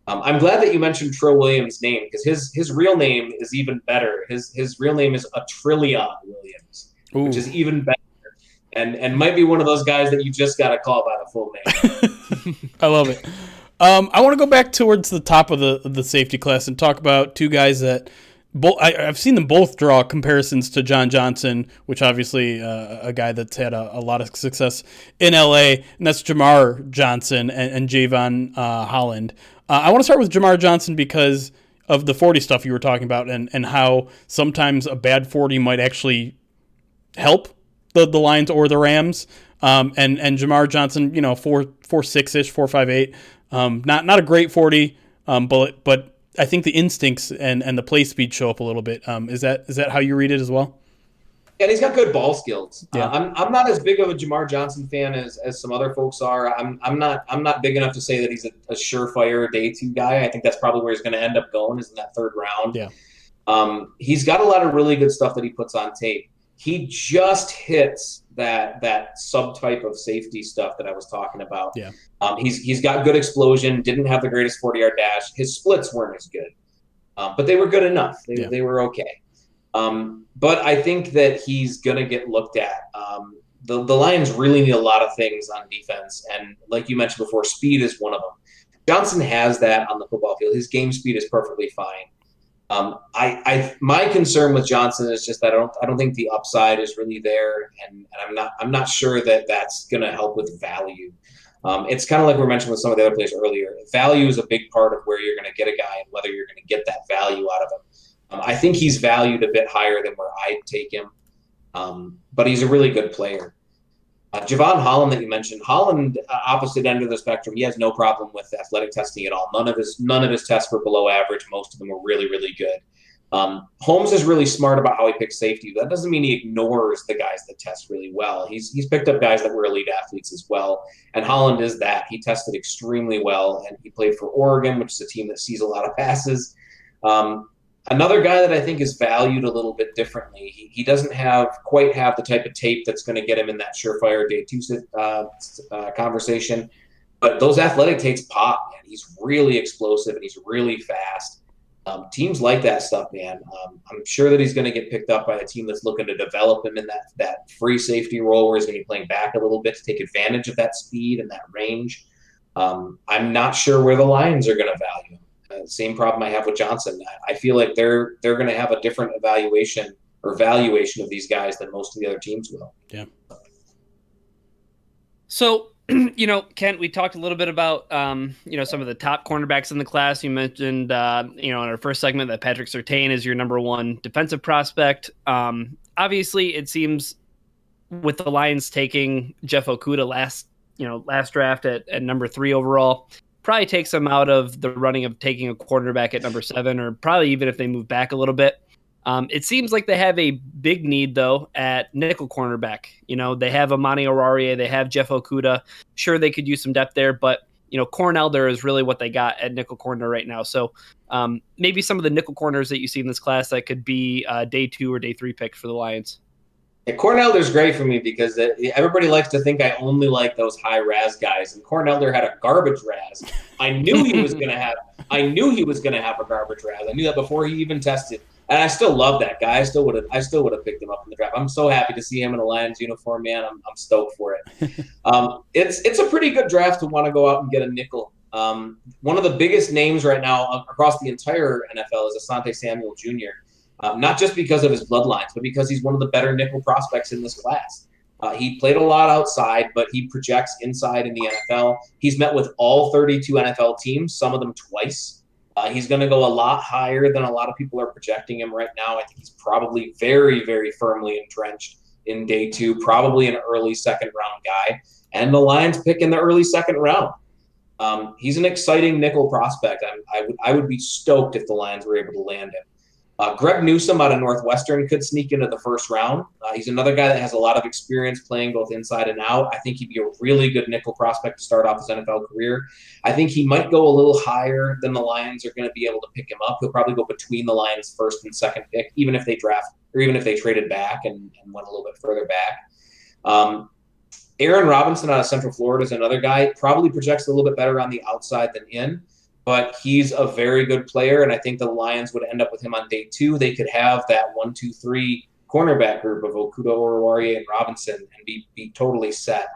C: I'm glad that you mentioned Trill Williams' name because his real name is even better. His real name is Atrillion Williams, which is even better, and might be one of those guys that you just got to call by the full name.
A: I love it. I want to go back towards the top of the safety class and talk about two guys that I've seen them both draw comparisons to John Johnson, which obviously a guy that's had a lot of success in LA, and that's Jamar Johnson and Javon Holland. I want to start with Jamar Johnson because of the 40 stuff you were talking about and how sometimes a bad 40 might actually help the Lions or the Rams. And Jamar Johnson, 4.6-ish, 4.58. Not a great 40, but I think the instincts and the play speed show up a little bit. Is that how you read it as well?
C: Yeah, and he's got good ball skills.
A: Yeah.
C: I'm not as big of a Jamar Johnson fan as some other folks are. I'm not big enough to say that he's a surefire day two guy. I think that's probably where he's going to end up going, is in that third round.
A: Yeah.
C: He's got a lot of really good stuff that he puts on tape. He just hits that subtype of safety stuff that I was talking about.
A: Yeah.
C: He's got good explosion. Didn't have the greatest 40-yard dash. His splits weren't as good, but they were good enough. They were okay. But I think that he's going to get looked at. The Lions really need a lot of things on defense, and like you mentioned before, speed is one of them. Johnson has that on the football field. His game speed is perfectly fine. My concern with Johnson is just that I don't think the upside is really there, and I'm not sure that that's going to help with value. It's kind of like we mentioned with some of the other players earlier. Value is a big part of where you're going to get a guy and whether you're going to get that value out of him. I think he's valued a bit higher than where I'd take him, but he's a really good player. Javon Holland that you mentioned, Holland, opposite end of the spectrum, he has no problem with athletic testing at all. None of his tests were below average. Most of them were really, really good. Holmes is really smart about how he picks safety. That doesn't mean he ignores the guys that test really well. He's picked up guys that were elite athletes as well, and Holland is that. He tested extremely well, and he played for Oregon, which is a team that sees a lot of passes. Another guy that I think is valued a little bit differently. He doesn't quite have the type of tape that's going to get him in that surefire day two conversation. But those athletic tapes pop, man. He's really explosive and he's really fast. Teams like that stuff, man. I'm sure that he's going to get picked up by a team that's looking to develop him in that free safety role where he's going to be playing back a little bit to take advantage of that speed and that range. I'm not sure where the Lions are going to value him. Same problem I have with Johnson. I feel like they're going to have a different evaluation or valuation of these guys than most of the other teams will.
A: Yeah.
B: So, Kent, we talked a little bit about, some of the top cornerbacks in the class. You mentioned, in our first segment that Patrick Surtain is your number one defensive prospect. Obviously, it seems with the Lions taking Jeff Okudah last draft at number 3 overall, probably takes them out of the running of taking a quarterback at number 7, or probably even if they move back a little bit. It seems like they have a big need, though, at nickel cornerback. They have Amani Oruwariye, they have Jeff Okudah. Sure, they could use some depth there, but, Cornelder is really what they got at nickel corner right now. So maybe some of the nickel corners that you see in this class that could be day 2 or day 3 pick for the Lions.
C: Yeah, Cornelder's great for me because everybody likes to think I only like those high RAS guys, and Cornelder had a garbage RAS. I knew he was going to have a garbage RAS. I knew that before he even tested, and I still love that guy. I still would have picked him up in the draft. I'm so happy to see him in a Lions uniform, man. I'm stoked for it. It's a pretty good draft to want to go out and get a nickel One of the biggest names right now across the entire NFL is Asante Samuel Jr., not just because of his bloodlines, but because he's one of the better nickel prospects in this class. He played a lot outside, but he projects inside in the NFL. He's met with all 32 NFL teams, some of them twice. He's going to go a lot higher than a lot of people are projecting him right now. I think he's probably very, very firmly entrenched in day 2, probably an early second-round guy. And the Lions pick in the early second round. He's an exciting nickel prospect. I would be stoked if the Lions were able to land him. Greg Newsome out of Northwestern could sneak into the first round. He's another guy that has a lot of experience playing both inside and out. I think he'd be a really good nickel prospect to start off his NFL career. I think he might go a little higher than the Lions are going to be able to pick him up. He'll probably go between the Lions' first and second pick, even if they draft or even if they traded back and went a little bit further back. Aaron Robinson out of Central Florida is another guy. Probably projects a little bit better on the outside than in. But he's a very good player, and I think the Lions would end up with him on day 2. They could have that 1, 2, 3 cornerback group of Okudah, Oruwariye, and Robinson and be totally set.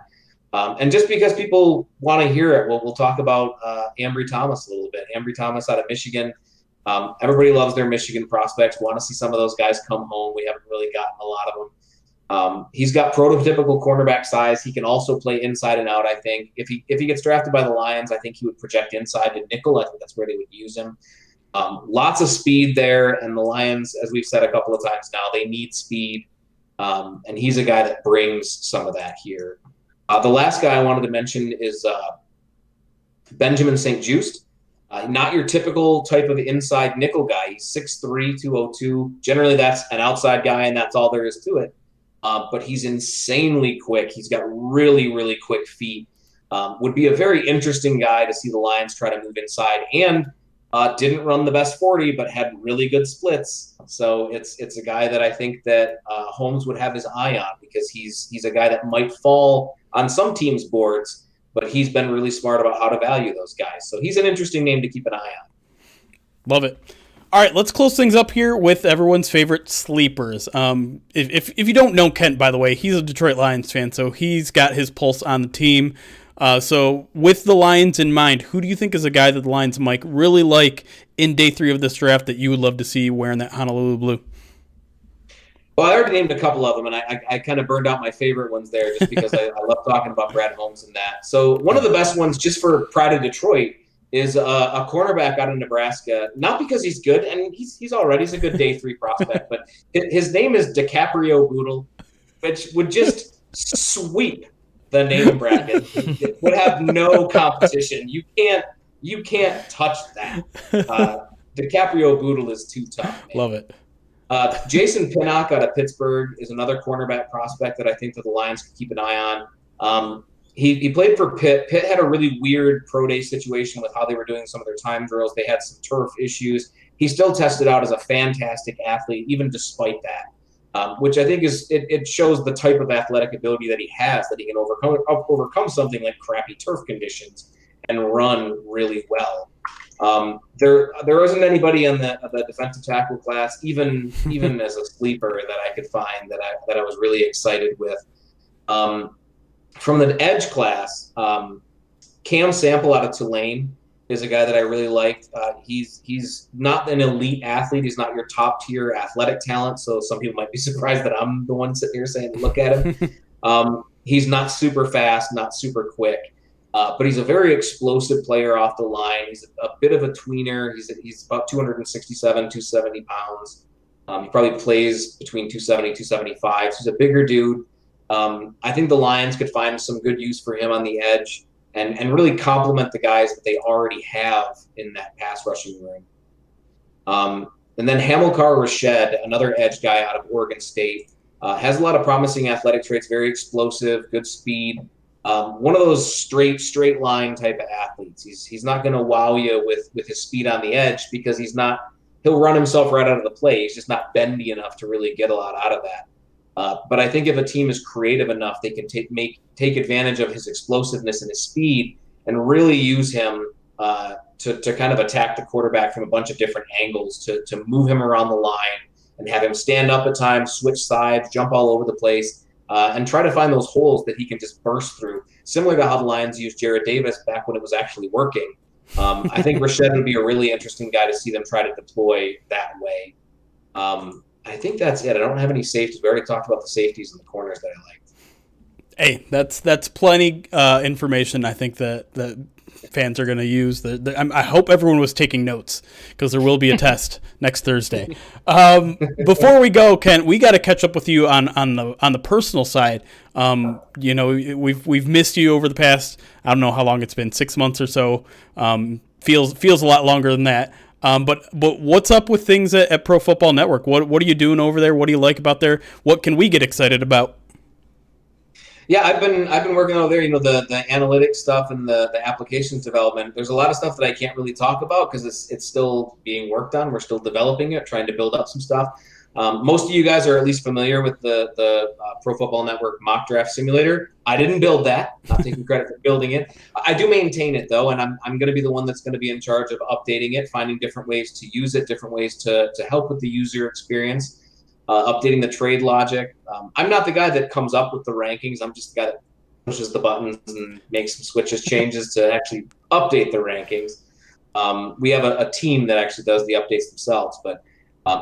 C: And just because people want to hear it, we'll talk about Ambry Thomas a little bit. Ambry Thomas out of Michigan. Everybody loves their Michigan prospects, want to see some of those guys come home. We haven't really gotten a lot of them. He's got prototypical cornerback size. He can also play inside and out, I think. If he gets drafted by the Lions, I think he would project inside to nickel. I think that's where they would use him. Lots of speed there, and the Lions, as we've said a couple of times now, they need speed, and he's a guy that brings some of that here. The last guy I wanted to mention is Benjamin St-Juste. Not your typical type of inside nickel guy. He's 6'3", 202. Generally, that's an outside guy, and that's all there is to it. But he's insanely quick. He's got really, really quick feet. Would be a very interesting guy to see the Lions try to move inside, and didn't run the best 40, but had really good splits. So it's a guy that I think that Holmes would have his eye on, because he's a guy that might fall on some teams' boards, but he's been really smart about how to value those guys. So he's an interesting name to keep an eye on.
A: Love it. All right, let's close things up here with everyone's favorite sleepers. If you don't know Kent, by the way, he's a Detroit Lions fan, so he's got his pulse on the team. So with the Lions in mind, who do you think is a guy that the Lions might really like in day 3 of this draft that you would love to see wearing that Honolulu blue?
C: Well, I already named a couple of them, and I kind of burned out my favorite ones there just because I love talking about Brad Holmes and that. So one of the best ones, just for pride of Detroit, is a cornerback out of Nebraska. Not because he's good, and he's a good day 3 prospect, but his name is DiCaprio Bootle, which would just sweep the name bracket. It would have no competition. You can't touch that. DiCaprio Bootle is too tough, man.
A: Love it.
C: Jason Pinnock out of Pittsburgh is another cornerback prospect that I think that the Lions could keep an eye on. He played for Pitt. Pitt had a really weird pro day situation with how they were doing some of their time drills. They had some turf issues. He still tested out as a fantastic athlete, even despite that, which I think it shows the type of athletic ability that he has, that he can overcome something like crappy turf conditions and run really well. There isn't anybody in the defensive tackle class, even as a sleeper, that I could find that I was really excited with. From the edge class, Cam Sample out of Tulane is a guy that I really liked. He's not an elite athlete. He's not your top tier athletic talent. So some people might be surprised that I'm the one sitting here saying, look at him. He's not super fast, not super quick, but he's a very explosive player off the line. He's a bit of a tweener. He's about 267, 270 pounds. He probably plays between 270, 275. So he's a bigger dude. I think the Lions could find some good use for him on the edge and really complement the guys that they already have in that pass rushing room. And then Hamilcar Rashed, another edge guy out of Oregon State, has a lot of promising athletic traits, very explosive, good speed. One of those straight line type of athletes. He's not going to wow you with his speed on the edge, because he'll run himself right out of the play. He's just not bendy enough to really get a lot out of that. But I think if a team is creative enough, they can take advantage of his explosiveness and his speed and really use him to kind of attack the quarterback from a bunch of different angles, to move him around the line and have him stand up at times, switch sides, jump all over the place, and try to find those holes that he can just burst through. Similar to how the Lions used Jarrad Davis back when it was actually working. I think Rashed would be a really interesting guy to see them try to deploy that way. I think that's it. I don't have any safeties. We already talked about the safeties and the corners that I liked.
A: Hey, that's plenty information. I think that fans are going to use. I hope everyone was taking notes because there will be a test next Thursday. Before we go, Kent, we got to catch up with you on the personal side. We've missed you over the past, I don't know how long it's been, 6 months or so. Feels a lot longer than that. But what's up with things at Pro Football Network? What are you doing over there? What do you like about there? What can we get excited about?
C: Yeah, I've been working over there, the analytics stuff and the applications development. There's a lot of stuff that I can't really talk about because it's still being worked on. We're still developing it, trying to build up some stuff. Most of you guys are at least familiar with the Pro Football Network mock draft simulator. I didn't build that. Not taking credit for building it. I do maintain it though, and I'm going to be the one that's going to be in charge of updating it, finding different ways to use it, different ways to help with the user experience. Updating the trade logic. I'm not the guy that comes up with the rankings. I'm just the guy that pushes the buttons and makes some switches, changes to actually update the rankings. We have a team that actually does the updates themselves, but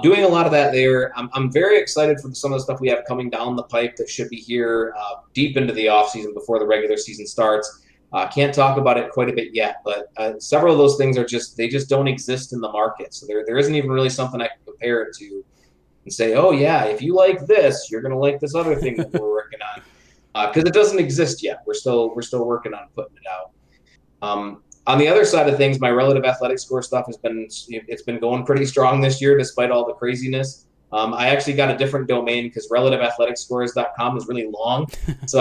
C: doing a lot of that there. I'm very excited for some of the stuff we have coming down the pipe that should be here deep into the offseason before the regular season starts. Can't talk about it quite a bit yet, but several of those things they just don't exist in the market. So there isn't even really something I can compare it to and say, oh yeah, if you like this, you're going to like this other thing that we're working on, because it doesn't exist yet. We're still working on putting it out. On the other side of things, my relative athletic score stuff has been going pretty strong this year despite all the craziness. I actually got a different domain because relativeathleticscores.com is really long, so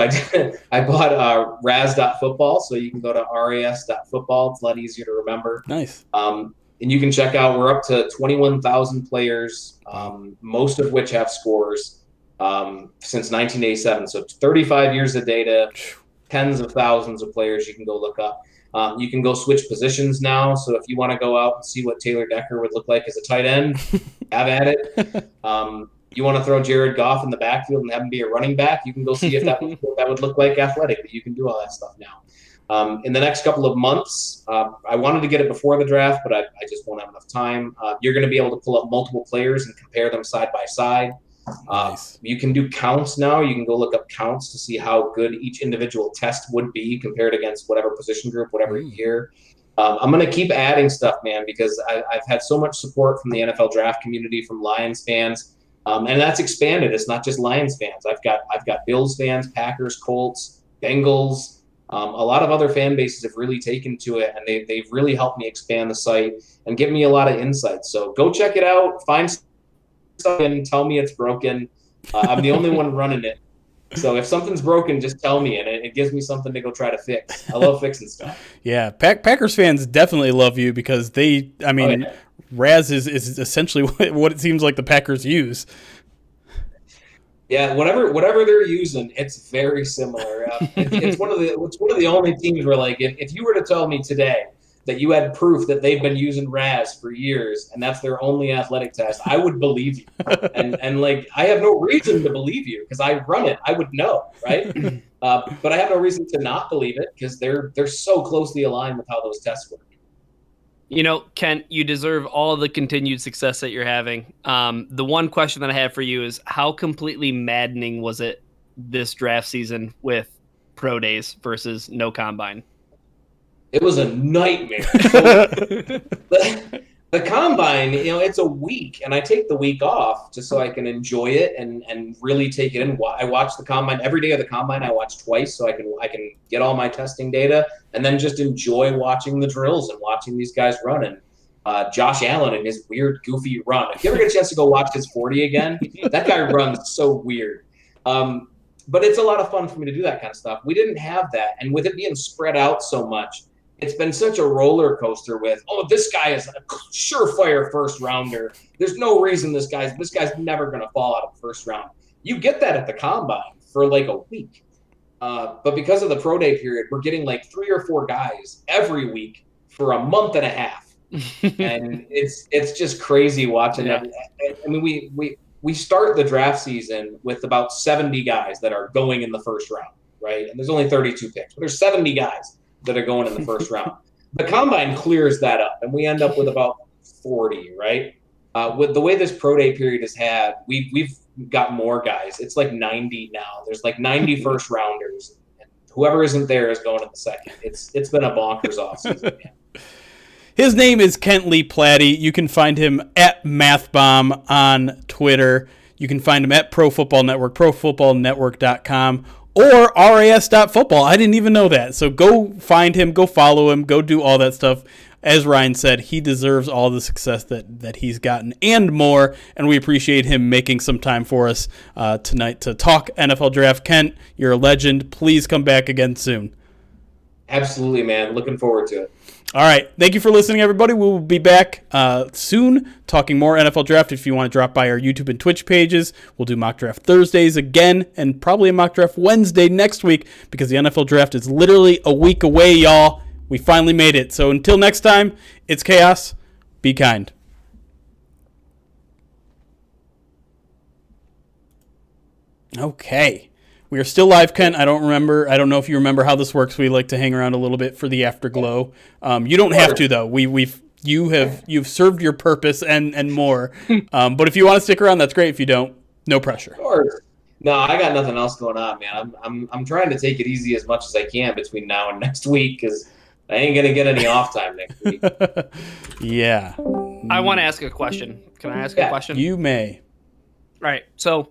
C: I bought ras.football, so you can go to ras.football. It's a lot easier to remember.
A: Nice.
C: And you can check out, we're up to 21,000 players, most of which have scores since 1987. So 35 years of data, tens of thousands of players you can go look up. You can go switch positions now. So if you want to go out and see what Taylor Decker would look like as a tight end, have at it. You want to throw Jared Goff in the backfield and have him be a running back, you can go see if that would look like athletically. You can do all that stuff now. In the next couple of months, I wanted to get it before the draft, but I just won't have enough time. You're going to be able to pull up multiple players and compare them side by side.
A: Nice.
C: You can do counts now. You can go look up counts to see how good each individual test would be compared against whatever position group, whatever year. I'm going to keep adding stuff, man, because I've had so much support from the NFL draft community, from Lions fans, and that's expanded. It's not just Lions fans. I've got Bills fans, Packers, Colts, Bengals. A lot of other fan bases have really taken to it, and they've really helped me expand the site and give me a lot of insights. So go check it out, find stuff and tell me it's broken. I'm the only one running it. So if something's broken, just tell me, and it gives me something to go try to fix. I love fixing stuff.
A: Yeah, Packers fans definitely love you because Raz is essentially what it seems like the Packers use.
C: Yeah, whatever they're using, it's very similar. It's one of the only teams where, like, if you were to tell me today that you had proof that they've been using Raz for years and that's their only athletic test, I would believe you. And like, I have no reason to believe you because I run it. I would know, right? But I have no reason to not believe it because they're so closely aligned with how those tests work.
B: Kent, you deserve all of the continued success that you're having. The one question that I have for you is, how completely maddening was it this draft season with pro days versus no combine?
C: It was a nightmare. So, the combine, it's a week, and I take the week off just so I can enjoy it and really take it in. I watch the combine every day of the combine. I watch twice so I can get all my testing data and then just enjoy watching the drills and watching these guys run. And Josh Allen and his weird, goofy run. If you ever get a chance to go watch his 40 again, that guy runs so weird. But it's a lot of fun for me to do that kind of stuff. We didn't have that, and with it being spread out so much, it's been such a roller coaster with, this guy is a surefire first rounder. There's no reason this guy's never going to fall out of the first round. You get that at the combine for like a week. But because of the pro day period, we're getting like 3 or 4 guys every week for a month and a half. And it's just crazy watching that. I mean, we start the draft season with about 70 guys that are going in the first round, right? And there's only 32 picks, but there's 70 guys that are going in the first round. the combine clears that up, and we end up with about 40, right? With the way this pro day period has had, we've got more guys. It's like 90 now. There's like 90 first rounders. And whoever isn't there is going in the second. It's been a bonkers offseason, man.
A: His name is Kent Lee Platte. You can find him at MathBomb on Twitter. You can find him at Pro Football Network, profootballnetwork.com, or ras.football. I didn't even know that. So go find him, go follow him, go do all that stuff. As Ryan said, he deserves all the success that he's gotten and more, and we appreciate him making some time for us tonight to talk NFL Draft. Kent, you're a legend. Please come back again soon.
C: Absolutely, man. Looking forward to it.
A: All right. Thank you for listening, everybody. We will be back soon talking more NFL Draft. If you want to drop by our YouTube and Twitch pages, we'll do Mock Draft Thursdays again and probably a Mock Draft Wednesday next week because the NFL Draft is literally a week away, y'all. We finally made it. So until next time, it's chaos. Be kind. Okay. We are still live, Kent. I don't know if you remember how this works. We like to hang around a little bit for the afterglow. You don't have to though. You've served your purpose and more. But if you want to stick around, that's great. If you don't, no pressure.
C: Of course. No, I got nothing else going on, man. I'm trying to take it easy as much as I can between now and next week because I ain't gonna get any off time next week.
A: Yeah.
B: I want to ask a question. Can I ask a question?
A: You may.
B: All right. So,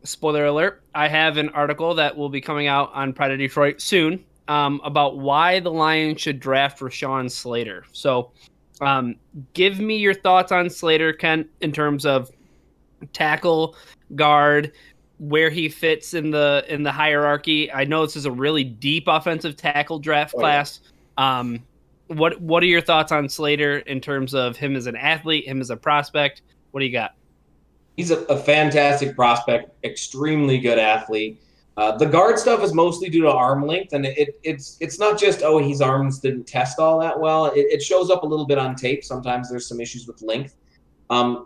B: spoiler alert, I have an article that will be coming out on Pride of Detroit soon about why the Lions should draft Rashawn Slater. So give me your thoughts on Slater, Kent, in terms of tackle, guard, where he fits in the hierarchy. I know this is a really deep offensive tackle draft class. What are your thoughts on Slater in terms of him as an athlete, him as a prospect? What do you got?
C: He's a fantastic prospect, extremely good athlete. The guard stuff is mostly due to arm length, and it's not just, his arms didn't test all that well. It shows up a little bit on tape. Sometimes there's some issues with length.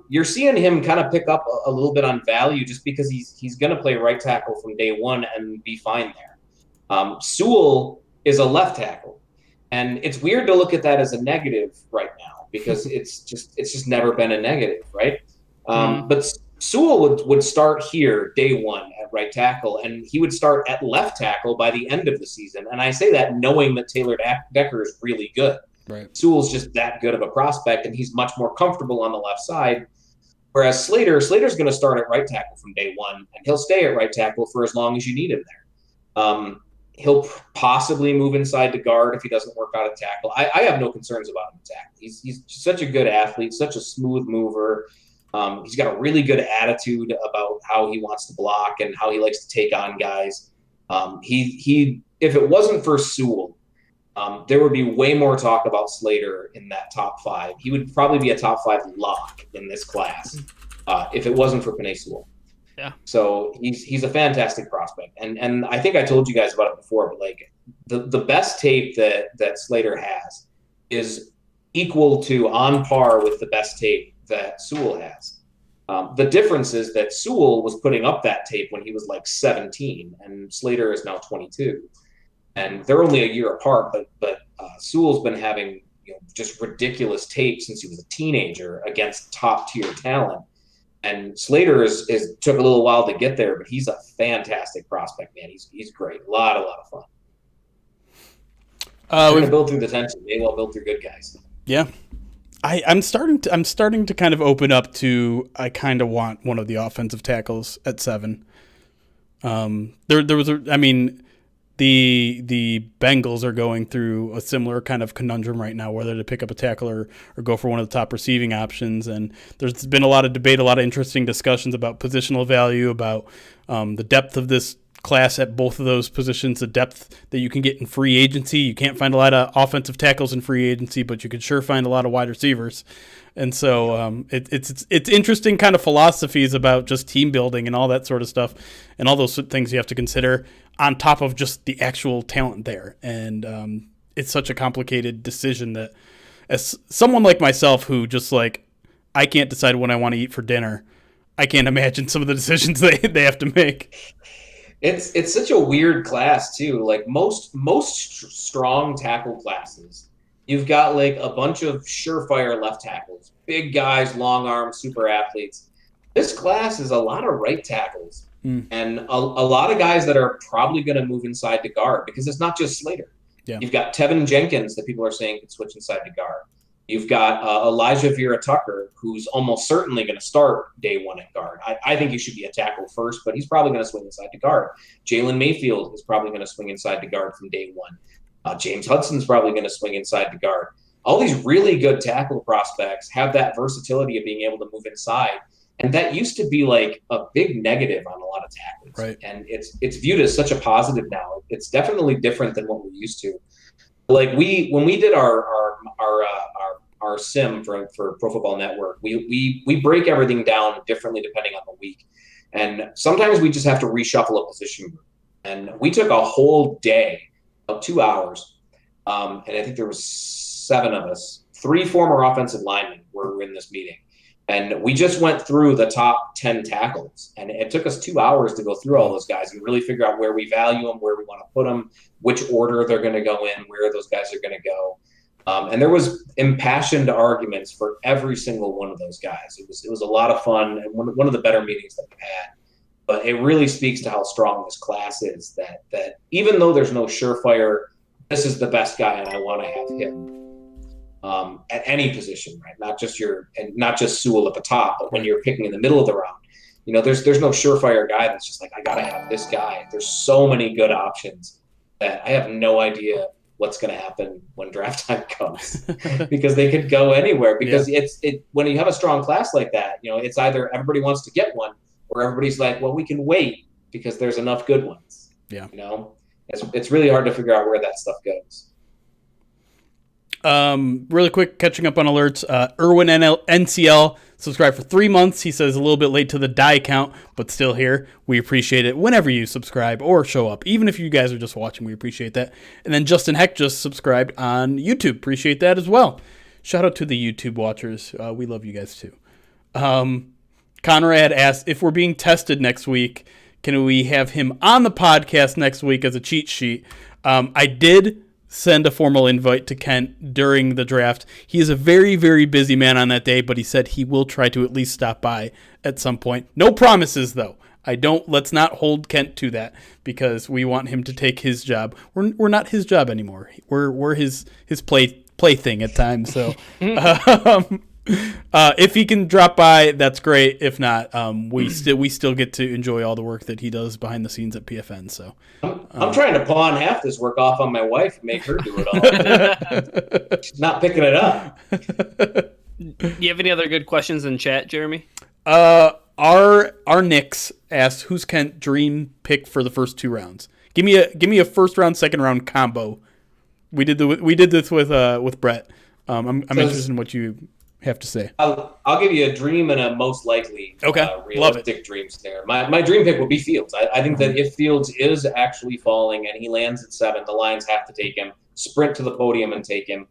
C: You're seeing him kind of pick up a little bit on value just because he's going to play right tackle from day one and be fine there. Sewell is a left tackle, and it's weird to look at that as a negative right now because it's just never been a negative, right? But Sewell would start here day one at right tackle, and he would start at left tackle by the end of the season. And I say that knowing that Taylor Decker is really good.
A: Right.
C: Sewell's just that good of a prospect, and he's much more comfortable on the left side. Whereas Slater's going to start at right tackle from day one, and he'll stay at right tackle for as long as you need him there. He'll possibly move inside to guard if he doesn't work out at tackle. I have no concerns about him at tackle. He's such a good athlete, such a smooth mover. He's got a really good attitude about how he wants to block and how he likes to take on guys. He if it wasn't for Sewell, there would be way more talk about Slater in that top five. He would probably be a top five lock in this class if it wasn't for Penei Sewell.
B: Yeah.
C: So he's a fantastic prospect, and I think I told you guys about it before, but like the best tape that Slater has is equal to on par with the best tape that Sewell has. The difference is that Sewell was putting up that tape when he was like 17, and Slater is now 22, and they're only a year apart. But Sewell's been having just ridiculous tape since he was a teenager against top tier talent, and Slater is took a little while to get there, but he's a fantastic prospect, man. He's great, a lot of fun. We're gonna build through the tension. They will build through good guys.
A: Yeah. I'm starting to kind of open up to I kind of want one of the offensive tackles at 7. The Bengals are going through a similar kind of conundrum right now, whether to pick up a tackle or go for one of the top receiving options. And there's been a lot of debate, a lot of interesting discussions about positional value, about the depth of this class at both of those positions, the depth that you can get in free agency. You can't find a lot of offensive tackles in free agency, but you could sure find a lot of wide receivers. And so it's interesting kind of philosophies about just team building and all that sort of stuff and all those things you have to consider on top of just the actual talent there. And it's such a complicated decision that as someone like myself who just like I can't decide what I want to eat for dinner, I can't imagine some of the decisions they have to make.
C: It's such a weird class too. Like most strong tackle classes, you've got like a bunch of surefire left tackles, big guys, long arms, super athletes. This class is a lot of right tackles and a lot of guys that are probably going to move inside to guard because it's not just Slater.
A: Yeah.
C: You've got Tevin Jenkins that people are saying could switch inside to guard. You've got Elijah Vera Tucker, who's almost certainly going to start day one at guard. I think he should be a tackle first, but he's probably going to swing inside to guard. Jalen Mayfield is probably going to swing inside to guard from day one. James Hudson's probably going to swing inside to guard. All these really good tackle prospects have that versatility of being able to move inside. And that used to be like a big negative on a lot of tackles.
A: Right.
C: And it's viewed as such a positive now. It's definitely different than what we're used to. Like when we did our sim for Pro Football Network, we break everything down differently depending on the week. And sometimes we just have to reshuffle a position group. And we took a whole day, about 2 hours. And I think there was 7 of us, 3 former offensive linemen were in this meeting. And we just went through the top 10 tackles. And it took us 2 hours to go through all those guys and really figure out where we value them, where we want to put them, which order they're going to go in, where those guys are going to go. And there was impassioned arguments for every single one of those guys. It was a lot of fun and one of the better meetings that we've had. But it really speaks to how strong this class is, that even though there's no surefire, this is the best guy and I want to have him. At any position, right? Not just Sewell at the top, but when you're picking in the middle of the round, there's no surefire guy that's just like, I gotta have this guy. There's so many good options that I have no idea what's going to happen when draft time comes because they could go anywhere. Because when you have a strong class like that, it's either everybody wants to get one or everybody's like, well, we can wait because there's enough good ones.
A: Yeah,
C: it's really hard to figure out where that stuff goes.
A: Really quick, catching up on alerts. Irwin NCL subscribed for 3 months. He says a little bit late to the die count, but still here. We appreciate it whenever you subscribe or show up. Even if you guys are just watching, we appreciate that. And then Justin Heck just subscribed on YouTube. Appreciate that as well. Shout out to the YouTube watchers. We love you guys too. Conrad asked if we're being tested next week, can we have him on the podcast next week as a cheat sheet? I did send a formal invite to Kent during the draft. He is a very, very busy man on that day, but he said he will try to at least stop by at some point. No promises, though. Let's not hold Kent to that because we want him to take his job. We're not his job anymore. We're his plaything at times. So if he can drop by, that's great. If not, we still get to enjoy all the work that he does behind the scenes at PFN. So
C: I'm trying to pawn half this work off on my wife and make her do it all. She's not picking it up.
B: Do you have any other good questions in chat, Jeremy?
A: Our Knicks asked, who's Kent dream pick for the first 2 rounds? Give me a first round, second round combo. We did this with Brett. I'm interested in what you have to say.
C: I'll give you a dream and a most likely realistic dream scenario. My dream pick would be Fields. I think that if Fields is actually falling and he lands at 7, the Lions have to take him, sprint to the podium and take him.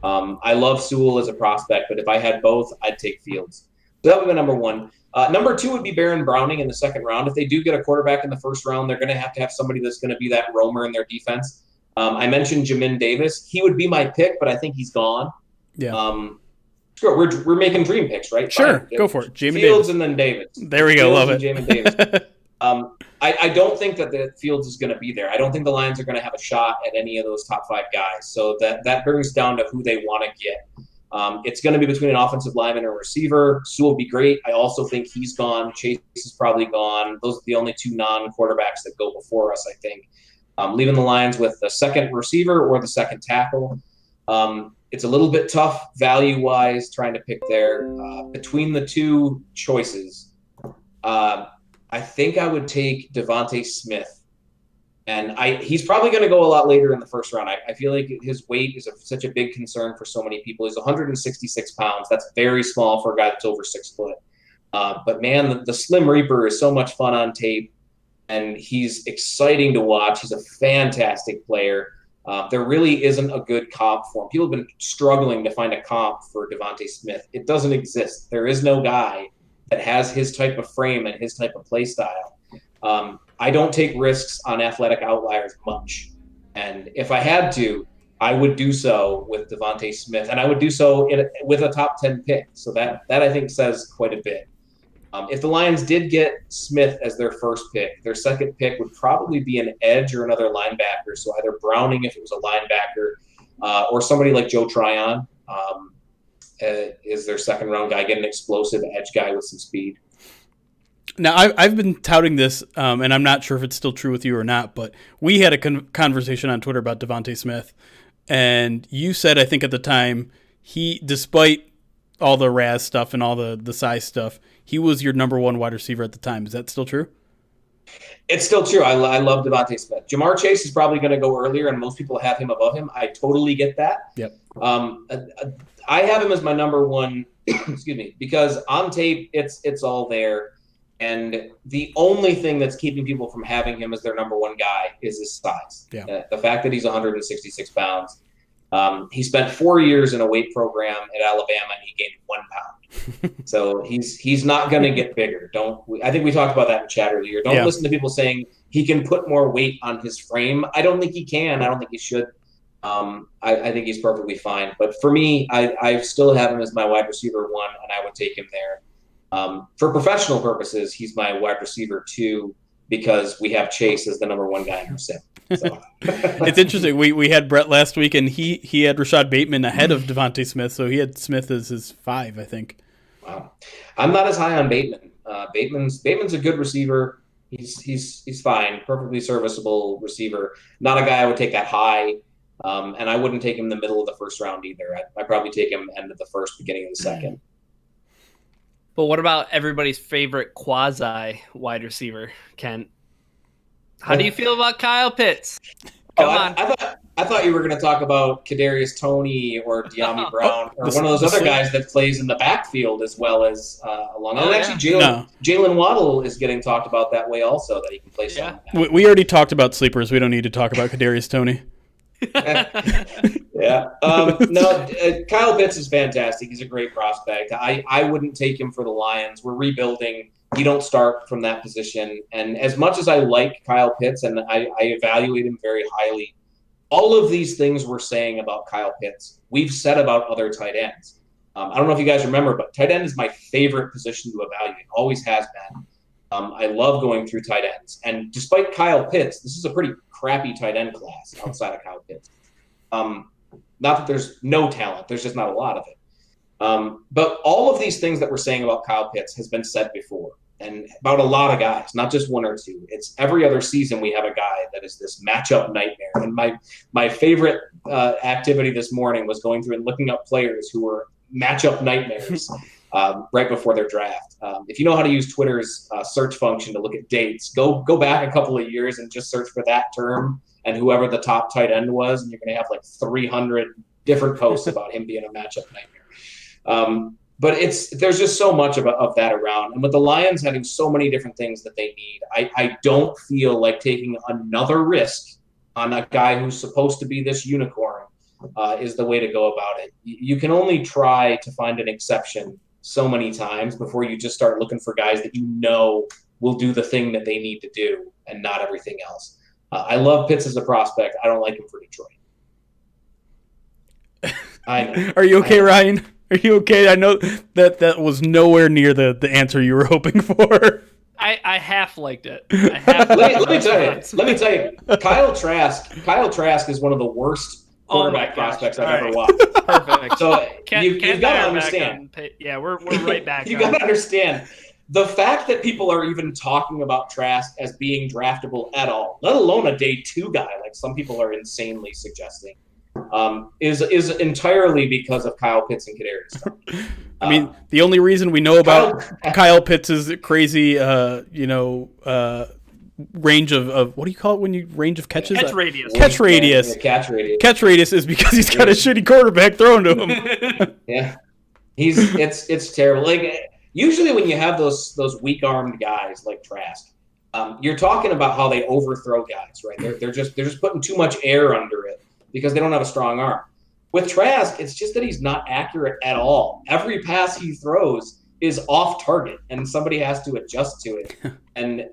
C: I love Sewell as a prospect, but if I had both, I'd take Fields. So that would be number 1. Number 2 would be Baron Browning in the second round. If they do get a quarterback in the first round, they're going to have somebody that's going to be that roamer in their defense. I mentioned Jamin Davis. He would be my pick, but I think he's gone.
A: Yeah.
C: Sure, we're making dream picks, right?
A: Sure, go for it.
C: Jamin
A: Davis.
C: Fields and then Davis.
A: There we go, love it.
C: Jamin Davis. I don't think that the Fields is going to be there. I don't think the Lions are going to have a shot at any of those top 5 guys. So that brings down to who they want to get. It's going to be between an offensive lineman and a receiver. Sewell will be great. I also think he's gone. Chase is probably gone. Those are the only 2 non-quarterbacks that go before us, I think. Leaving the Lions with the second receiver or the second tackle. It's a little bit tough value-wise trying to pick there. Between the 2 choices, I think I would take Devontae Smith. And he's probably going to go a lot later in the first round. I feel like his weight is such a big concern for so many people. He's 166 pounds. That's very small for a guy that's over 6 foot. But, man, the Slim Reaper is so much fun on tape, and he's exciting to watch. He's a fantastic player. There really isn't a good comp for him. People have been struggling to find a comp for Devontae Smith. It doesn't exist. There is no guy that has his type of frame and his type of play style. I don't take risks on athletic outliers much. And if I had to, I would do so with Devontae Smith, and I would do so with a top 10 pick. So that I think says quite a bit. If the Lions did get Smith as their first pick, their second pick would probably be an edge or another linebacker. So either Browning if it was a linebacker, or somebody like Joe Tryon is their second round guy, get an explosive edge guy with some speed.
A: Now, I've been touting this, and I'm not sure if it's still true with you or not, but we had a conversation on Twitter about Devontae Smith, and you said, I think at the time, despite all the Raz stuff and all the size stuff, he was your number one wide receiver at the time. Is that still true?
C: It's still true. I love Devontae Smith. Jamar Chase is probably going to go earlier, and most people have him above him. I totally get that.
A: Yep.
C: I have him as my number one, excuse me, because on tape, it's all there. And the only thing that's keeping people from having him as their number one guy is his size.
A: Yeah.
C: The fact that he's 166 pounds. He spent 4 years in a weight program at Alabama, and he gained 1 pound. So he's not going to get bigger. I think we talked about that in chat earlier. Don't listen to people saying he can put more weight on his frame. I don't think he can. I don't think he should. I think he's perfectly fine. But for me, I still have him as my wide receiver 1, and I would take him there. For professional purposes, he's my wide receiver 2 because we have Chase as the number 1 guy in our sim. So.
A: It's interesting. We had Brett last week, and he had Rashad Bateman ahead of Devontae Smith, so he had Smith as his 5, I think.
C: Wow, I'm not as high on Bateman. Bateman's a good receiver. He's fine, perfectly serviceable receiver. Not a guy I would take that high, and I wouldn't take him in the middle of the first round either. I'd probably take him end of the first, beginning of the second.
B: But what about everybody's favorite quasi wide receiver, Kent? How do you feel about Kyle Pitts? Come on.
C: I thought you were going to talk about Kadarius Toney or De'Ami Brown or one of those other guys that plays in the backfield as well as along. And actually, Jalen Waddle is getting talked about that way also, that he can play some.
A: We already talked about sleepers. We don't need to talk about Kadarius Toney.
C: Kyle Pitts is fantastic. He's a great prospect. I wouldn't take him for the Lions. We're rebuilding. You don't start from that position. And as much as I like Kyle Pitts and I evaluate him very highly, all of these things we're saying about Kyle Pitts, we've said about other tight ends. I don't know if you guys remember, but tight end is my favorite position to evaluate. Always has been. I love going through tight ends. And despite Kyle Pitts, this is a pretty crappy tight end class outside of Kyle Pitts. Not that there's no talent. There's just not a lot of it. But all of these things that we're saying about Kyle Pitts has been said before, and about a lot of guys, not just one or two. It's every other season we have a guy that is this matchup nightmare. And my favorite activity this morning was going through and looking up players who were matchup nightmares right before their draft. If you know how to use Twitter's search function to look at dates, go back a couple of years and just search for that term and whoever the top tight end was, and you're going to have like 300 different posts about him being a matchup nightmare. But there's just so much of that around. And with the Lions having so many different things that they need, I don't feel like taking another risk on a guy who's supposed to be this unicorn is the way to go about it. You can only try to find an exception so many times before you just start looking for guys that you know will do the thing that they need to do and not everything else. I love Pitts as a prospect. I don't like him for Detroit. I know.
A: Are you okay, Ryan? Are you okay? I know that was nowhere near the answer you were hoping for.
B: I half liked it.
C: Let me tell you, Kyle Trask is one of the worst quarterback prospects I've ever watched.
B: Perfect.
C: So you've got to understand.
B: We're right back.
C: You got to understand the fact that people are even talking about Trask as being draftable at all, let alone a day 2 guy, like some people are insanely suggesting. Is entirely because of Kyle Pitts and Kadarius Toney.
A: I mean, the only reason we know about Kyle Pitts' crazy, range of what do you call it when you range of catches?
B: Catch radius.
A: Catch radius.
C: Catch radius.
A: Catch radius is because he's got a shitty quarterback thrown to him.
C: Yeah, it's terrible. Like usually when you have those weak-armed guys like Trask, you're talking about how they overthrow guys, right? They're just putting too much air under it because they don't have a strong arm. With Trask, it's just that he's not accurate at all. Every pass he throws, is off target, and somebody has to adjust to it. And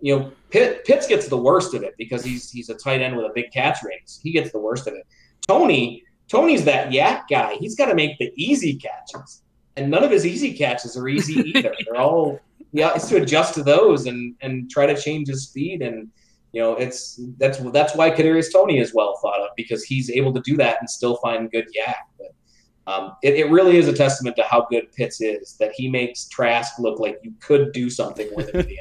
C: Pitts gets the worst of it because he's a tight end with a big catch radius. He gets the worst of it. Tony's that yak guy. He's got to make the easy catches, and none of his easy catches are easy either. They're all it's to adjust to those and try to change his speed. And that's why Kadarius Toney is well thought of, because he's able to do that and still find good yak. But it really is a testament to how good Pitts is that he makes Trask look like you could do something with him in the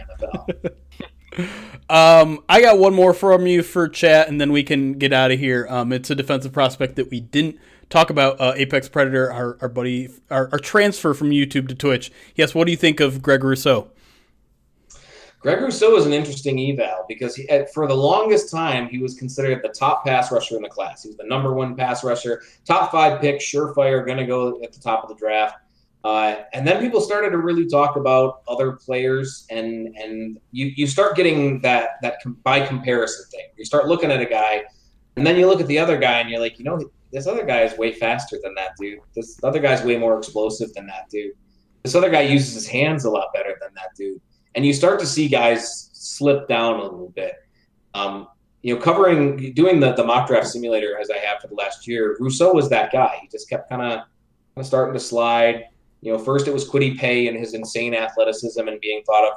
C: NFL.
A: I got one more from you for chat, and then we can get out of here. It's a defensive prospect that we didn't talk about. Apex Predator, our buddy, our transfer from YouTube to Twitch. Yes, what do you think of Greg Rousseau?
C: Greg Rousseau is an interesting eval because for the longest time, he was considered the top pass rusher in the class. He was the number 1 pass rusher, top 5 pick, surefire, going to go at the top of the draft. And then people started to really talk about other players, and you start getting that by comparison thing. You start looking at a guy, and then you look at the other guy, and you're like, this other guy is way faster than that dude. This other guy's way more explosive than that dude. This other guy uses his hands a lot better than that dude. And you start to see guys slip down a little bit. Doing the mock draft simulator as I have for the last year, Rousseau was that guy. He just kept kind of starting to slide. First it was Kwity Paye and his insane athleticism and being thought of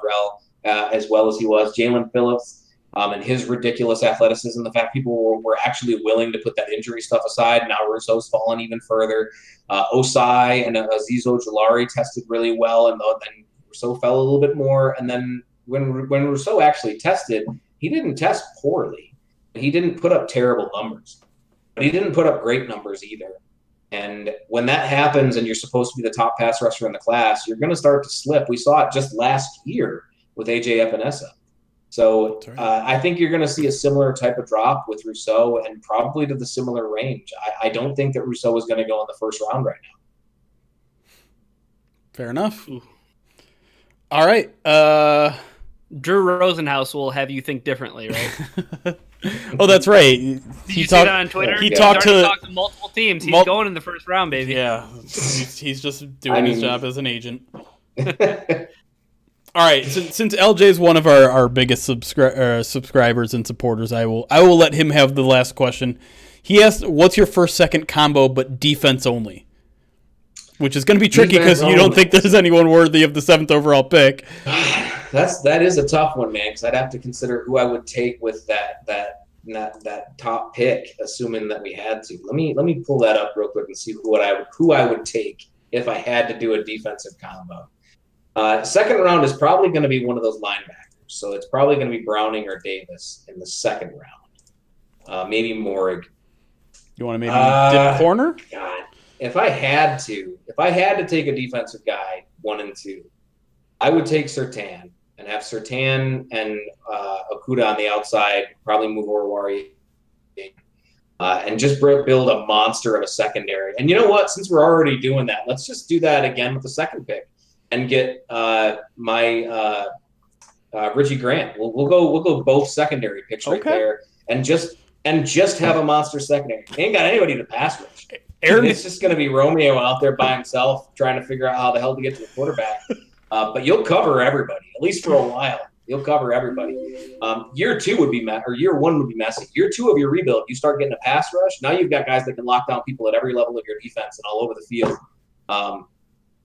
C: as well as he was. Jalen Phillips and his ridiculous athleticism. The fact people were actually willing to put that injury stuff aside. Now Rousseau's fallen even further. Osai and Azeez Ojulari tested really well, and then Rousseau fell a little bit more. And then when Rousseau actually tested, he didn't test poorly. He didn't put up terrible numbers, but he didn't put up great numbers either. And when that happens and you're supposed to be the top pass rusher in the class, you're going to start to slip. We saw it just last year with AJ Epinesa. So I think you're going to see a similar type of drop with Rousseau, and probably to the similar range. I don't think that Rousseau is going to go in the first round right now.
A: Fair enough. Ooh. All right.
B: Drew Rosenhaus will have you think differently, right?
A: Oh, that's right.
B: Did you see that on Twitter?
A: He talked to
B: multiple teams. He's going in the first round, baby.
A: Yeah, he's just doing his job as an agent. All right. Since LJ is one of our biggest subscribers and supporters, I will let him have the last question. He asked, "What's your first-second combo, but defense only?" Which is going to be tricky because you don't think there's anyone worthy of the 7th overall pick.
C: That is a tough one, man, because I'd have to consider who I would take with that top pick, assuming that we had to. Let me pull that up real quick and see who I would take if I had to do a defensive combo. Second round is probably going to be one of those linebackers, so it's probably going to be Browning or Davis in the second round. Maybe Morrig.
A: You want to maybe dip corner?
C: God. If I had to take a defensive guy 1 and 2, I would take Surtain and have Surtain and Okudah on the outside, probably move Orwari, and just build a monster of a secondary. And you know what? Since we're already doing that, let's just do that again with the second pick and get my Richie Grant. We'll go both secondary picks right there, and just have a monster secondary. They ain't got anybody to pass rush. It's just going to be Romeo out there by himself trying to figure out how the hell to get to the quarterback. But you'll cover everybody, at least for a while. You'll cover everybody. Year 2 would be or year 1 would be messy. Year 2 of your rebuild, you start getting a pass rush. Now you've got guys that can lock down people at every level of your defense and all over the field.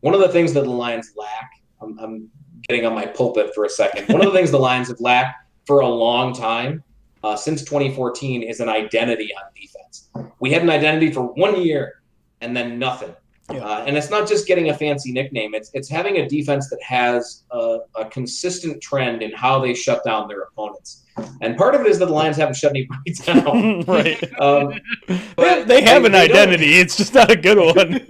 C: One of the things that the Lions lack, I'm getting on my pulpit for a second. One of the things the Lions have lacked for a long time, since 2014, is an identity on defense. We had an identity for 1 year and then nothing. Yeah. And it's not just getting a fancy nickname. It's having a defense that has a consistent trend in how they shut down their opponents. And part of it is that the Lions haven't shut anybody down.
A: Right. But they have an identity. It's just not a good one.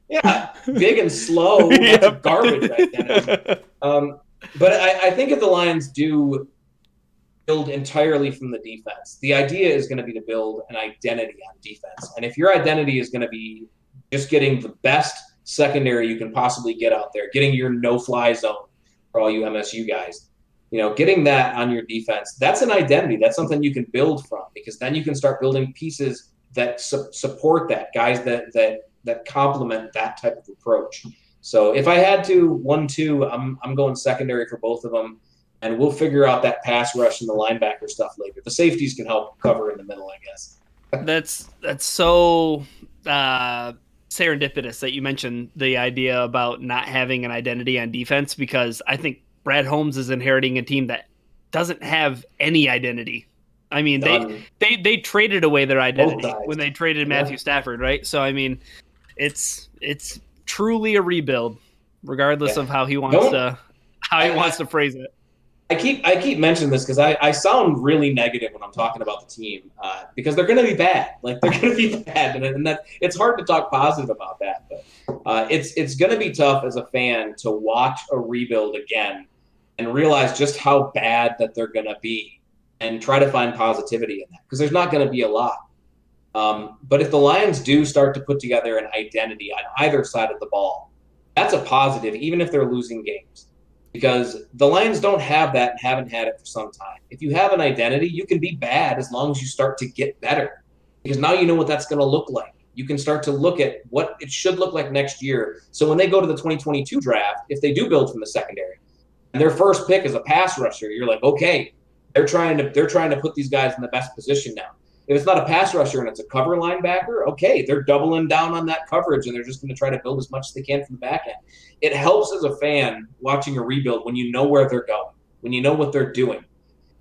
C: Yeah. Big and slow. That's a garbage identity. But I think if the Lions do build entirely from the defense, the idea is going to be to build an identity on defense. And if your identity is going to be just getting the best secondary you can possibly get out there, getting your no-fly zone for all you MSU guys, getting that on your defense, that's an identity. That's something you can build from, because then you can start building pieces that support that, guys that complement that type of approach. So if I had to 1-2, I'm going secondary for both of them, and we'll figure out that pass rush and the linebacker stuff later. The safeties can help cover in the middle, I guess.
B: That's so serendipitous that you mentioned the idea about not having an identity on defense, because I think Brad Holmes is inheriting a team that doesn't have any identity. I mean, they traded away their identity when they traded Matthew Stafford, right? So I mean, it's truly a rebuild, regardless of how he wants to phrase it.
C: I keep mentioning this because I sound really negative when I'm talking about the team because they're going to be bad. Like, they're going to be bad, and that it's hard to talk positive about that. But it's going to be tough as a fan to watch a rebuild again and realize just how bad that they're going to be, and try to find positivity in that, because there's not going to be a lot. But if the Lions do start to put together an identity on either side of the ball, that's a positive, even if they're losing games. Because the Lions don't have that and haven't had it for some time. If you have an identity, you can be bad as long as you start to get better. Because now you know what that's going to look like. You can start to look at what it should look like next year. So when they go to the 2022 draft, if they do build from the secondary, and their first pick is a pass rusher, you're like, okay, they're trying to put these guys in the best position now. If it's not a pass rusher and it's a cover linebacker, okay, they're doubling down on that coverage, and they're just going to try to build as much as they can from the back end. It helps as a fan watching a rebuild when you know where they're going, when you know what they're doing.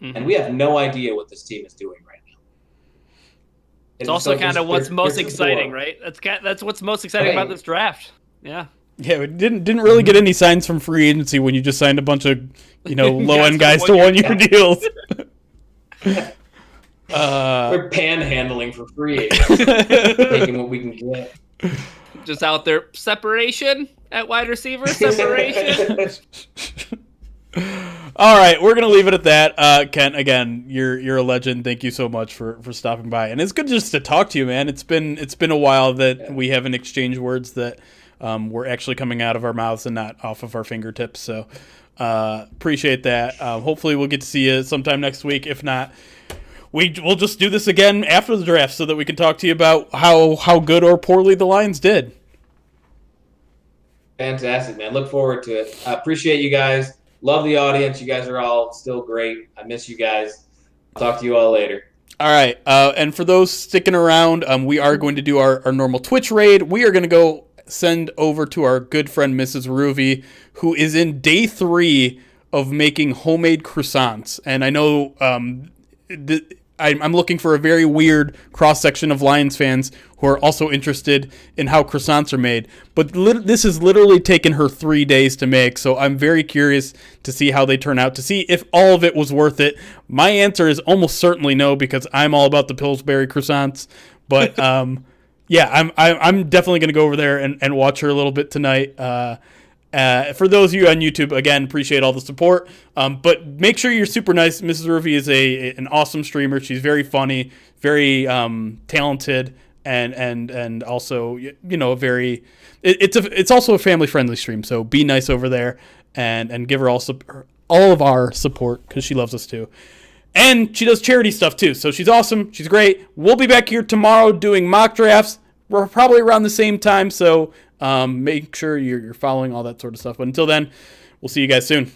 C: Mm-hmm. And we have no idea what this team is doing right now.
B: It's also kind of what's most exciting, right? That's what's most exciting about this draft. Yeah.
A: Yeah, we didn't really get any signs from free agency when you just signed a bunch of, low-end guys to one-year deals.
C: We're panhandling for free agents, taking what we can get.
B: Just out there, separation at wide receiver, separation.
A: All right, we're gonna leave it at that. Kent, again, you're a legend. Thank you so much for stopping by, and it's good just to talk to you, man. It's been a while that we haven't exchanged words that were actually coming out of our mouths and not off of our fingertips. So appreciate that. Hopefully, we'll get to see you sometime next week. If not, we'll just do this again after the draft so that we can talk to you about how good or poorly the Lions did.
C: Fantastic, man. Look forward to it. I appreciate you guys. Love the audience. You guys are all still great. I miss you guys. I'll talk to you all later.
A: All right. And for those sticking around, we are going to do our normal Twitch raid. We are going to go send over to our good friend, Mrs. Ruvi, who is in day 3 of making homemade croissants. And I know I'm looking for a very weird cross-section of Lions fans who are also interested in how croissants are made. But this has literally taken her 3 days to make, so I'm very curious to see how they turn out, to see if all of it was worth it. My answer is almost certainly no, because I'm all about the Pillsbury croissants. But yeah, I'm definitely going to go over there and watch her a little bit tonight. For those of you on YouTube, again, appreciate all the support. But make sure you're super nice. Mrs. Ruvi is an awesome streamer. She's very funny, very talented, and also very. It's also a family friendly stream. So be nice over there and give her all of our support, because she loves us too. And she does charity stuff too. So she's awesome. She's great. We'll be back here tomorrow doing mock drafts. We're probably around the same time. So make sure you're following all that sort of stuff. But until then, we'll see you guys soon.